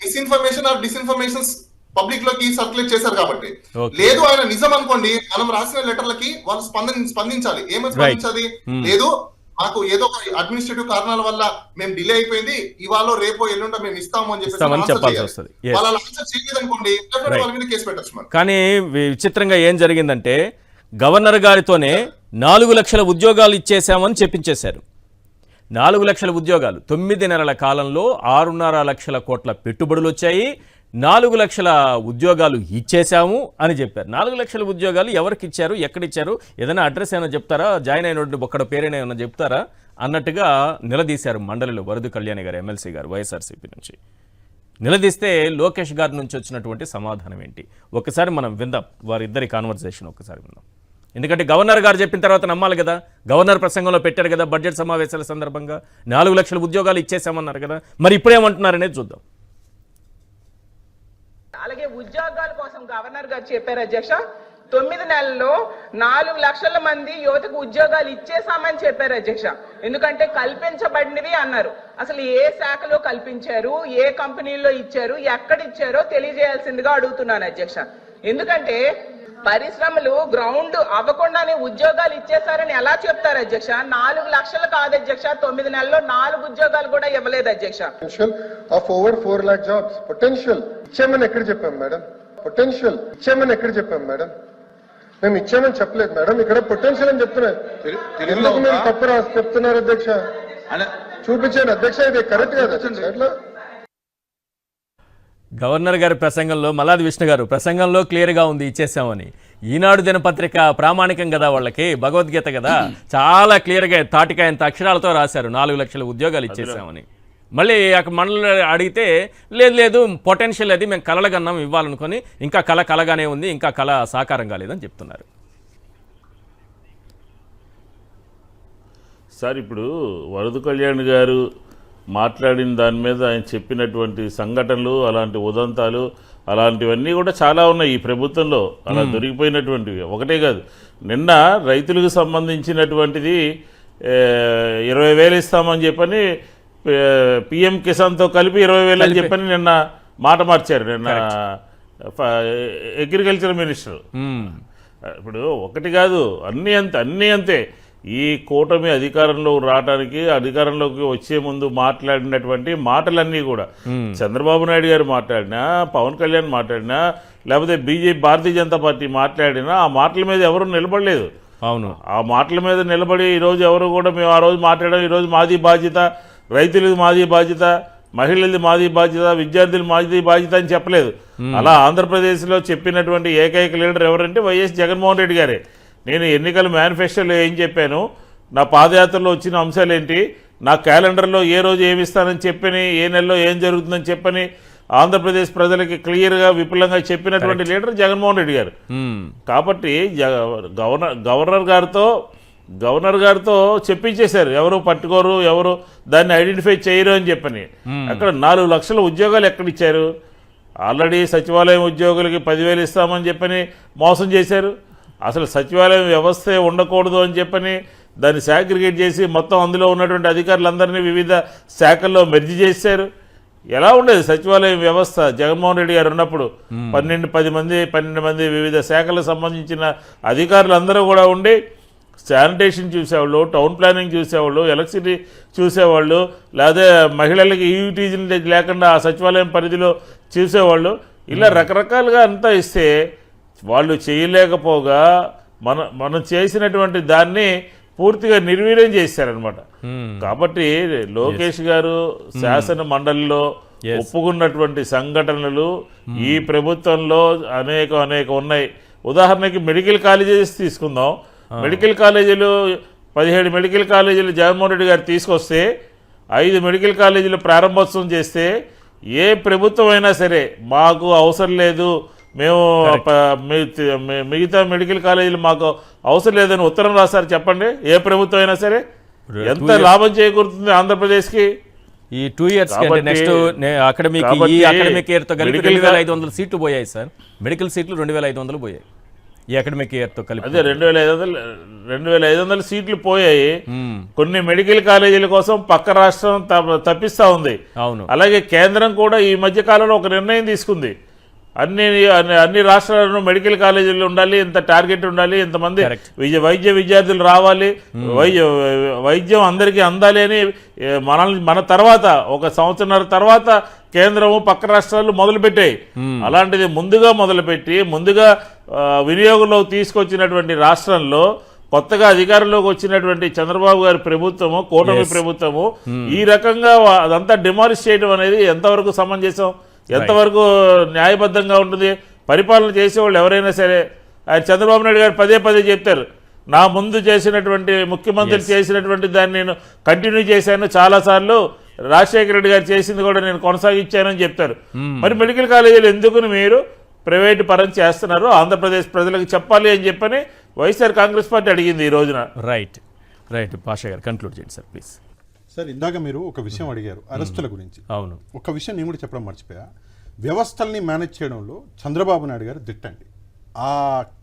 Speaker 4: మిస్ఇన్ఫర్మేషన్ ఆర్ డిస్ఇన్ఫర్మేషన్ పబ్లిక్ లోకి సర్క్యులేట్ చేశారు కాబట్టి. లేదు ఆయన నిజం అనుకోండి, మనం రాసిన లెటర్లకి వాళ్ళు స్పందించాలి. ఏమని స్పందించాలి? లేదు మాకు ఏదో ఒక అడ్మినిస్ట్రేటివ్ కారణాల వల్ల మేము డిలే అయిపోయింది, ఇవాళ రేపో ఎల్లుండో మేము ఇస్తాము అని చెప్పాల్సి వస్తుంది. వాళ్ళ ఆన్సర్ చేయలేదనుకోండి, వాళ్ళ మీద కేసు పెట్టచ్చు.
Speaker 1: కానీ విచిత్రంగా ఏం జరిగిందంటే, గవర్నర్ గారితోనే 4 లక్షల ఉద్యోగాలు ఇచ్చేసామని చెప్పించేశారు. 4 లక్షల ఉద్యోగాలు 9 నెలల కాలంలో 6.5 లక్షల కోట్ల పెట్టుబడులు వచ్చాయి, 4 లక్షల ఉద్యోగాలు ఇచ్చేశాము అని చెప్పారు. 4 లక్షల ఉద్యోగాలు ఎవరికి ఇచ్చారు, ఎక్కడిచ్చారు, ఏదైనా అడ్రస్ ఏమైనా చెప్తారా, జాయిన్ అయిన ఒక్కడ పేరైనా ఏమైనా చెప్తారా అన్నట్టుగా నిలదీశారు మండలిలో వరదు కళ్యాణి గారు, ఎమ్మెల్సీ గారు, వైఎస్ఆర్సీపీ నుంచి. నిలదీస్తే లోకేష్ గారి నుంచి వచ్చినటువంటి సమాధానం ఏంటి ఒకసారి మనం విందాం. వారిద్దరి కాన్వర్సేషన్ ఒకసారి విందాం. ఎందుకంటే గవర్నర్ గారు చెప్పిన తర్వాత నమ్మాలి కదా. గవర్నర్ ప్రసంగంలో పెట్టారు కదా, బడ్జెట్ సమావేశాల సందర్భంగా 4 లక్షల ఉద్యోగాలు ఇచ్చేసామన్నారు కదా, మరి ఇప్పుడేమంటున్నారనేది చూద్దాం.
Speaker 7: అలాగే ఉద్యోగాల కోసం గవర్నర్ గారు చెప్పారు అధ్యక్ష, 9 నెలల్లో 4 లక్షల మంది యువతకు ఉద్యోగాలు ఇచ్చేసామని చెప్పారు అధ్యక్ష. ఎందుకంటే కల్పించబడినవి అన్నారు. అసలు ఏ శాఖలో కల్పించారు, ఏ కంపెనీల్లో ఇచ్చారు, ఎక్కడ ఇచ్చారో తెలియజేయాల్సిందిగా అడుగుతున్నాను అధ్యక్ష. ఎందుకంటే పరిశ్రమలు గ్రౌండ్ అవ్వకుండానే ఉద్యోగాలు ఇచ్చేసారని ఎలా చెప్తారు అధ్యక్ష? 4 లక్షలు కాదు అధ్యక్ష, 9 నెలల్లో 4 ఉద్యోగాలు కూడా ఇవ్వలేదు అధ్యక్ష.
Speaker 8: Of over 4 lakh jobs potential ఇచ్చామని ఎక్కడ చెప్పాం మేడం? పొటెన్షియల్ ఇచ్చామని ఎక్కడ చెప్పాం మేడం? మేము ఇచ్చామని చెప్పలేదు మేడం, ఇక్కడ పొటెన్షియల్ అని చెప్తున్నారు. ఎందుకు మేము తప్పు రాసి చెప్తున్నారు అధ్యక్ష? చూపించాను అధ్యక్ష, ఇది కరెక్ట్ కాదు అట్లా.
Speaker 1: గవర్నర్ గారి ప్రసంగంలో, మల్లాది విష్ణు గారు ప్రసంగంలో క్లియర్గా ఉంది ఇచ్చేసామని. ఈనాడు దినపత్రిక ప్రామాణికం కదా, వాళ్ళకి భగవద్గీత కదా, చాలా క్లియర్గా తాటికాయంత అక్షరాలతో రాశారు 4 లక్షల ఉద్యోగాలు ఇచ్చేసామని. మళ్ళీ అక్కడ మండలి అడిగితే లేదు పొటెన్షియల్ అది మేము కలలుగన్నాం ఇవ్వాలనుకొని ఇంకా కలగానే ఉంది, ఇంకా కళ సాకారం కాలేదని చెప్తున్నారు.
Speaker 5: సార్ ఇప్పుడు వరద కళ్యాణ్ గారు మాట్లాడిన దాని మీద ఆయన చెప్పినటువంటి సంఘటనలు, అలాంటి ఉదంతాలు, అలాంటివన్నీ కూడా చాలా ఉన్నాయి ఈ ప్రభుత్వంలో. అలా దొరికిపోయినటువంటివి ఒకటే కాదు. నిన్న రైతులకు సంబంధించినటువంటిది 20,000 ఇస్తామని చెప్పని పిఎం కిసాన్తో కలిపి 20,000 అని చెప్పని నిన్న మాట మార్చారు. నిన్న అగ్రికల్చర్ మినిస్టర్. ఇప్పుడు ఒకటి కాదు, అన్నీ అంతే. ఈ కూటమి అధికారంలో రావడానికి, అధికారంలోకి వచ్చే ముందు మాట్లాడినటువంటి మాటలన్నీ కూడా చంద్రబాబు నాయుడు గారు మాట్లాడినా, పవన్ కళ్యాణ్ మాట్లాడినా, లేకపోతే భారతీయ జనతా పార్టీ మాట్లాడినా ఆ మాటల మీద ఎవరు నిలబడలేదు.
Speaker 1: అవును,
Speaker 5: ఆ మాటల మీద నిలబడి ఈరోజు ఎవరు కూడా మేము ఆ రోజు మాట్లాడాం, ఈరోజు మాది బాధ్యత, రైతులది మాది బాధ్యత, మహిళలది మాది బాధ్యత, విద్యార్థులు మాది బాధ్యత అని చెప్పలేదు. అలా ఆంధ్రప్రదేశ్లో చెప్పినటువంటి ఏకైక లీడర్ ఎవరంటే వైఎస్ జగన్మోహన్ రెడ్డి గారే. నేను ఎన్నికల మేనిఫెస్టోలో ఏం చెప్పాను, నా పాదయాత్రలో వచ్చిన అంశాలు ఏంటి, నా క్యాలెండర్లో ఏ రోజు ఏమి ఇస్తానని చెప్పని, ఏ నెలలో ఏం జరుగుతుందని చెప్పని ఆంధ్రప్రదేశ్ ప్రజలకి క్లియర్గా విపులంగా చెప్పినటువంటి లీడర్ జగన్మోహన్ రెడ్డి గారు. కాబట్టి గవర్నర్ గారితో చెప్పించేశారు, ఎవరు పట్టుకోరు, ఎవరు దాన్ని ఐడెంటిఫై చేయరు అని చెప్పని. అక్కడ 4 లక్షల ఉద్యోగాలు ఎక్కడిచ్చారు? ఆల్రెడీ సచివాలయం ఉద్యోగులకి 10,000 ఇస్తామని చెప్పని మోసం చేశారు. అసలు సచివాలయం వ్యవస్థే ఉండకూడదు అని చెప్పని దాన్ని సాగ్రిగేట్ చేసి మొత్తం అందులో ఉన్నటువంటి అధికారులందరినీ వివిధ శాఖల్లో మెర్జి చేశారు. ఎలా ఉండేది సచివాలయం వ్యవస్థ జగన్మోహన్ రెడ్డి గారు ఉన్నప్పుడు? 12 మంది వివిధ శాఖలకు సంబంధించిన అధికారులందరూ కూడా ఉండి శానిటేషన్ చూసేవాళ్ళు, టౌన్ ప్లానింగ్ చూసేవాళ్ళు, ఎలక్ట్రిసిటీ చూసేవాళ్ళు, లేదా మహిళలకి ఈయూటీజీలు లేకుండా ఆ సచివాలయం పరిధిలో చూసేవాళ్ళు. ఇలా రకరకాలుగా అంతా ఇస్తే వాళ్ళు చేయలేకపోగా మనం చేసినటువంటి దాన్ని పూర్తిగా నిర్వీర్యం చేశారనమాట. కాబట్టి లోకేష్ గారు శాసన మండలిలో ఒప్పుకున్నటువంటి సంఘటనలు ఈ ప్రభుత్వంలో అనేక ఉన్నాయి. ఉదాహరణకి మెడికల్ కాలేజెస్ తీసుకుందాం. మెడికల్ కాలేజీలు 17 మెడికల్ కాలేజీలు జగన్మోహన్ రెడ్డి గారు తీసుకొస్తే 5 మెడికల్ కాలేజీలు ప్రారంభోత్సవం చేస్తే ఏ ప్రభుత్వం అయినా సరే మాకు అవసరం లేదు, మేము మిగతా మెడికల్ కాలేజీలు మాకు అవసరం లేదని ఉత్తరం రాస్తారు. చెప్పండి, ఏ ప్రభుత్వం అయినా సరే ఎంత లాభం చేకూరుతుంది ఆంధ్రప్రదేశ్కి?
Speaker 1: ఈ 2 years నెక్స్ట్ అకాడమిక్ ఇయర్తో కలిపి 2,500 సీట్లు పోయాయి సార్. మెడికల్ సీట్లు 2,500 పోయాయి ఈ అకాడమిక్ ఇయర్తో కలిపి.
Speaker 5: అదే 2,500 సీట్లు పోయాయి. కొన్ని మెడికల్ కాలేజీల కోసం పక్క రాష్ట్రం తప్పిస్తా ఉంది.
Speaker 1: అవును,
Speaker 5: అలాగే కేంద్రం కూడా ఈ మధ్య కాలంలో ఒక నిర్ణయం తీసుకుంది. అన్ని రాష్ట్రాలను మెడికల్ కాలేజీలు ఉండాలి, ఇంత టార్గెట్ ఉండాలి, ఇంతమంది వైద్య విద్యార్థులు రావాలి, వైద్యం అందరికీ అందాలి అని మన తర్వాత 1 సంవత్సరాల తర్వాత కేంద్రము పక్క రాష్ట్రాలు మొదలుపెట్టాయి. అలాంటిది ముందుగా మొదలుపెట్టి ముందుగా వినియోగంలో తీసుకొచ్చినటువంటి రాష్ట్రంలో కొత్తగా అధికారంలోకి వచ్చినటువంటి చంద్రబాబు గారి ప్రభుత్వము, కూటమి ప్రభుత్వము ఈ రకంగా అదంతా డిమాలిష్ చేయడం అనేది ఎంతవరకు సమంజసం, ఎంతవరకు న్యాయబద్ధంగా ఉంటుంది? పరిపాలన చేసేవాళ్ళు ఎవరైనా సరే, ఆయన చంద్రబాబు నాయుడు గారు పదే చెప్తారు, నా ముందు చేసినటువంటి ముఖ్యమంత్రి చేసినటువంటి దాన్ని నేను కంటిన్యూ చేశాను, చాలాసార్లు రాజశేఖర రెడ్డి గారు చేసింది కూడా నేను కొనసాగించానని చెప్తారు. మరి మెడికల్ కాలేజీలు ఎందుకు మీరు ప్రైవేటు పరం చేస్తున్నారు? ఆంధ్రప్రదేశ్ ప్రజలకు చెప్పాలి అని చెప్పని వైఎస్ఆర్ కాంగ్రెస్ పార్టీ అడిగింది ఈ రోజున.
Speaker 1: రైట్ భాషా గారు కంక్లూడ్ చేయండి సార్ ప్లీజ్.
Speaker 6: సార్, ఇందాక మీరు ఒక విషయం అడిగారు అరెస్టుల గురించి.
Speaker 1: అవును,
Speaker 6: ఒక విషయం నేను కూడా చెప్పడం మర్చిపోయా. వ్యవస్థల్ని మేనేజ్ చేయడంలో చంద్రబాబు నాయుడు గారు దిట్టండి. ఆ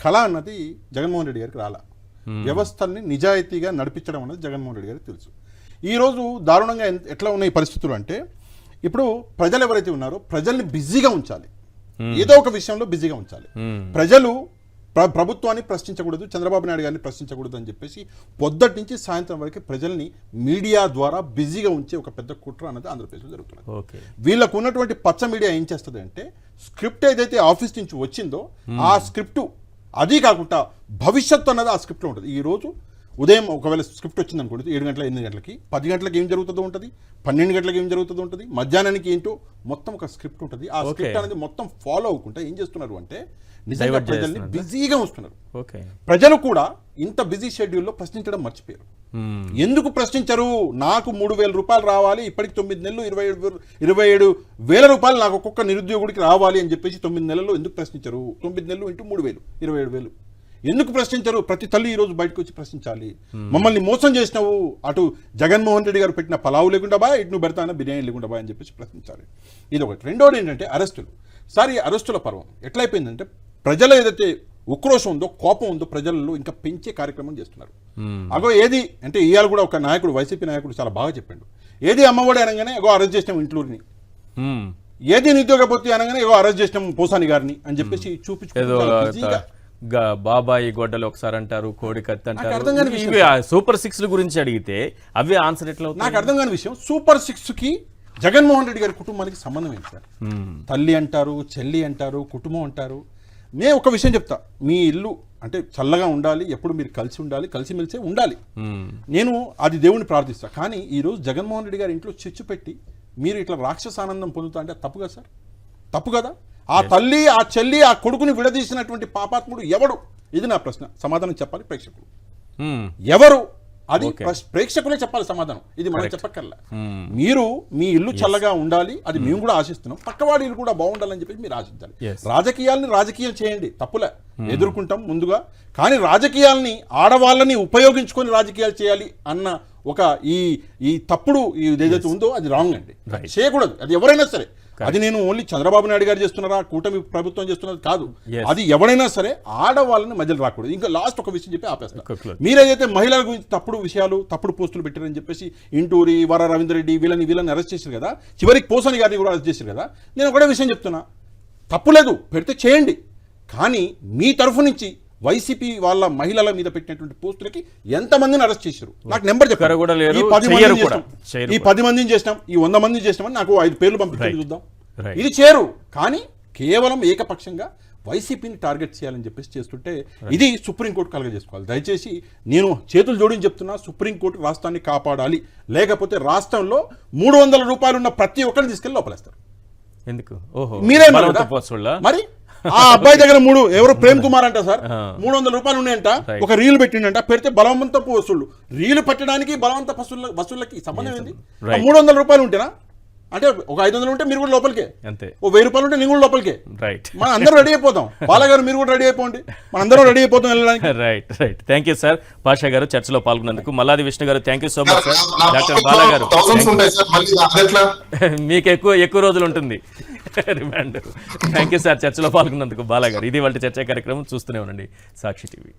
Speaker 6: కళ అన్నది జగన్మోహన్ రెడ్డి గారికి రాలా. వ్యవస్థల్ని నిజాయితీగా నడిపించడం అన్నది జగన్మోహన్ రెడ్డి గారికి తెలుసు. ఈరోజు దారుణంగా ఎట్లా ఉన్నాయి పరిస్థితులు అంటే, ఇప్పుడు ప్రజలు ఎవరైతే ఉన్నారో ప్రజల్ని బిజీగా ఉంచాలి, ఏదో ఒక విషయంలో బిజీగా ఉంచాలి. ప్రజలు ప్రభుత్వాన్ని ప్రశ్నించకూడదు, చంద్రబాబు నాయుడు గారిని ప్రశ్నించకూడదు అని చెప్పేసి పొద్దుటి నుంచి సాయంత్రం వరకు ప్రజల్ని మీడియా ద్వారా బిజీగా ఉంచే ఒక పెద్ద కుట్ర అనేది ఆంధ్రప్రదేశ్లో జరుగుతుంది. వీళ్ళకు ఉన్నటువంటి పచ్చ మీడియా ఏం చేస్తుంది అంటే, స్క్రిప్ట్ ఏదైతే ఆఫీస్ నుంచి వచ్చిందో ఆ స్క్రిప్టు, అది కాకుండా భవిష్యత్తు అన్నది ఆ స్క్రిప్ట్లో ఉంటుంది. ఈరోజు ఉదయం ఒకవేళ స్క్రిప్ట్ వచ్చింది అనుకోండి 7 గంటల 8 గంటలకి 10 గంటలకు ఏం జరుగుతుందో ఉంటుంది, 12 గంటలకు ఏం జరుగుతుందో ఉంటుంది, మధ్యాహ్నానికి ఏంటో మొత్తం ఒక స్క్రిప్ట్ ఉంటుంది. ఆ స్క్రిప్ట్ అనేది మొత్తం ఫాలో అవ్వకుండా ఏం చేస్తున్నారు అంటే నిజంగా ప్రజల్ని బిజీగా ఉంచుతున్నారు.
Speaker 1: ఓకే,
Speaker 6: ప్రజలు కూడా ఇంత బిజీ షెడ్యూల్లో ప్రశ్నించడం మర్చిపోయారు. ఎందుకు ప్రశ్నించరు? నాకు 3,000 రూపాయలు రావాలి, ఇప్పటికి 9 నెలలు 27,000 రూపాయలు నాకు ఒక్కొక్క నిరుద్యోగుడికి రావాలి అని చెప్పేసి 9 నెలల్లో ఎందుకు ప్రశ్నించరు? 9 నెలలు ఇంటూ 3,000 27,000 ఎందుకు ప్రశ్నించరు? ప్రతి తల్లి ఈ రోజు బయటకు వచ్చి ప్రశ్నించాలి. మమ్మల్ని మోసం చేసినావు, అటు జగన్మోహన్ రెడ్డి గారు పెట్టిన పలావు లేకుండా బా, ఇటు నువ్వు పెడతానా బిర్యానీ లేకుండా బా అని చెప్పేసి ప్రశ్నించాలి. ఇది ఒకటి. రెండోది ఏంటంటే అరెస్టులు. సార్ ఈ అరెస్టుల పర్వం ఎట్లయిపోయిందంటే ప్రజల ఏదైతే ఉక్రోషం ఉందో, కోపం ఉందో ప్రజలలో ఇంకా పెంచే కార్యక్రమం చేస్తున్నారు. అగో ఏది అంటే ఇవాళ కూడా ఒక నాయకుడు, వైసీపీ నాయకుడు చాలా బాగా చెప్పాడు. ఏది అమ్మఒడి అనగానే అగో అరెస్ట్ చేసినాం ఇంట్లోని, ఏది నిరుద్యోగ భృతి అనగానే ఏదో అరెస్ట్ చేసినాం పోసాని గారిని అని చెప్పేసి చూపించుకుంటూ
Speaker 1: బాబాయి గొడ్డలు ఒకసారి అంటారు, కోడి కత్తి
Speaker 6: అర్థం
Speaker 1: అంటారు.
Speaker 6: కాని విషయం.
Speaker 1: ఇవి సూపర్ 6 గురించి అడిగితే అవి ఆన్సర్ ఎట్లా అవుతాయి?
Speaker 6: నాకు అర్థం కాని విషయం, సూపర్ 6కి జగన్మోహన్ రెడ్డి గారి కుటుంబానికి సంబంధం ఏంటి సార్? తల్లి అంటారు, చెల్లి అంటారు, కుటుంబం అంటారు. నేను ఒక విషయం చెప్తా, మీ ఇల్లు అంటే చల్లగా ఉండాలి, ఎప్పుడు మీరు కలిసి ఉండాలి, కలిసిమెలిసే ఉండాలి. నేను అది దేవుని ప్రార్థిస్తా. కానీ ఈరోజు జగన్మోహన్ రెడ్డి గారి ఇంట్లో చిచ్చు పెట్టి మీరు ఇట్లా రాక్షస ఆనందం పొందుతా అంటే తప్పు కదా సార్? తప్పు కదా? ఆ తల్లి, ఆ చెల్లి, ఆ కొడుకుని విడదీసినటువంటి పాపాత్ముడు ఎవడు? ఇది నా ప్రశ్న. సమాధానం చెప్పాలి ప్రేక్షకులు. ఎవరు? అది ప్రేక్షకులే చెప్పాలి సమాధానం. ఇది మనం చెప్పక్కర్లా. మీరు మీ ఇల్లు చల్లగా ఉండాలి, అది మేము కూడా ఆశిస్తున్నాం. పక్కవాడి ఇల్లు కూడా బాగుండాలని చెప్పి మీరు ఆశించాలి. రాజకీయాల్ని రాజకీయం చేయండి, తప్పులే, ఎదుర్కొంటాం ముందుగా. కానీ రాజకీయాల్ని ఆడవాళ్ళని ఉపయోగించుకొని రాజకీయాలు చేయాలి అన్న ఒక ఈ తప్పుడు ఏదైతే ఉందో అది రాంగ్ అండి. చేయకూడదు. అది ఎవరైనా సరే, అది నేను ఓన్లీ చంద్రబాబు నాయుడు గారు చేస్తున్నారా, కూటమి ప్రభుత్వం చేస్తున్నది కాదు. అది ఎవరైనా సరే ఆడవాళ్ళని మధ్యలో రాకూడదు. ఇంకా లాస్ట్ ఒక విషయం చెప్పి ఆపేస్తాను. మీరేదైతే మహిళల గురించి తప్పుడు విషయాలు, తప్పుడు పోస్టులు పెట్టారని చెప్పేసి ఇంటూరి, వర రవీంద్ర రెడ్డి వీళ్ళని అరెస్ట్ చేశారు కదా, చివరికి పోసాని గారిని కూడా అరెస్ట్ చేశారు కదా. నేను ఒకటే విషయం చెప్తున్నా, తప్పులేదు, పెడితే చేయండి. కానీ మీ తరఫు నుంచి వైసీపీ వాళ్ళ మహిళల మీద పెట్టినటువంటి పోస్టులకి ఎంతమందిని అరెస్ట్ చేశారు నాకు నెంబర్ చెప్పారు. ఈ 10 మందిని చేసినాం, ఈ 100 మందిని చేసినామని నాకు 5 పేర్లు పంపించి చూద్దాం. ఇది చేరు. కానీ కేవలం ఏకపక్షంగా వైసీపీని టార్గెట్ చేయాలని చెప్పేసి చేస్తుంటే ఇది సుప్రీంకోర్టు కలగజేసుకోవాలి. దయచేసి నేను చేతులు జోడించి చెప్తున్నా, సుప్రీంకోర్టు రాష్ట్రాన్ని కాపాడాలి. లేకపోతే రాష్ట్రంలో 300 రూపాయలు ఉన్న ప్రతి ఒక్కరిని తీసుకెళ్ళి లోపలేస్తారు.
Speaker 1: ఎందుకు? ఓహో,
Speaker 6: మీరే మరి ఆ అబ్బాయి దగ్గర ఎవరు ప్రేమ్ కుమార్ అంట సార్, 300 రూపాయలు ఉన్నాయంట, ఒక రీలు పెట్టిండంట, పెడితే బలవంతపు వసూళ్లు. రీలు పెట్టడానికి బలవంత వసూళ్ళకి సంబంధం ఏంది? 300 రూపాయలు ఉంటేనా? అంటే ఒక 500 ఉంటే మీరు కూడా లోపలికే,
Speaker 1: అంతే.
Speaker 6: ఓ 1000 రూపాయలు ఉంటే నేను కూడా లోపలికే.
Speaker 1: రైట్,
Speaker 6: మన అందరూ రెడీ అయిపోతాం. బాలగారు మీరు కూడా రెడీ అయిపోండి, మన అందరం రెడీ అయిపోతాం వెళ్ళడానికి.
Speaker 1: Right. Thank you sir. Pasha గారు చర్చలో పాల్గొన్నందుకు. మల్లాది విష్ణు గారు thank you so much sir. Doctor Bala గారు మీకు ఎక్కువ రోజులు ఉంటుంది రిమాండ్. థ్యాంక్ యూ సార్ చర్చలో పాల్గొన్నందుకు బాలా గారు. ఇది వాళ్ళ చర్చా కార్యక్రమం. చూస్తూనే ఉండండి సాక్షి టీవీ.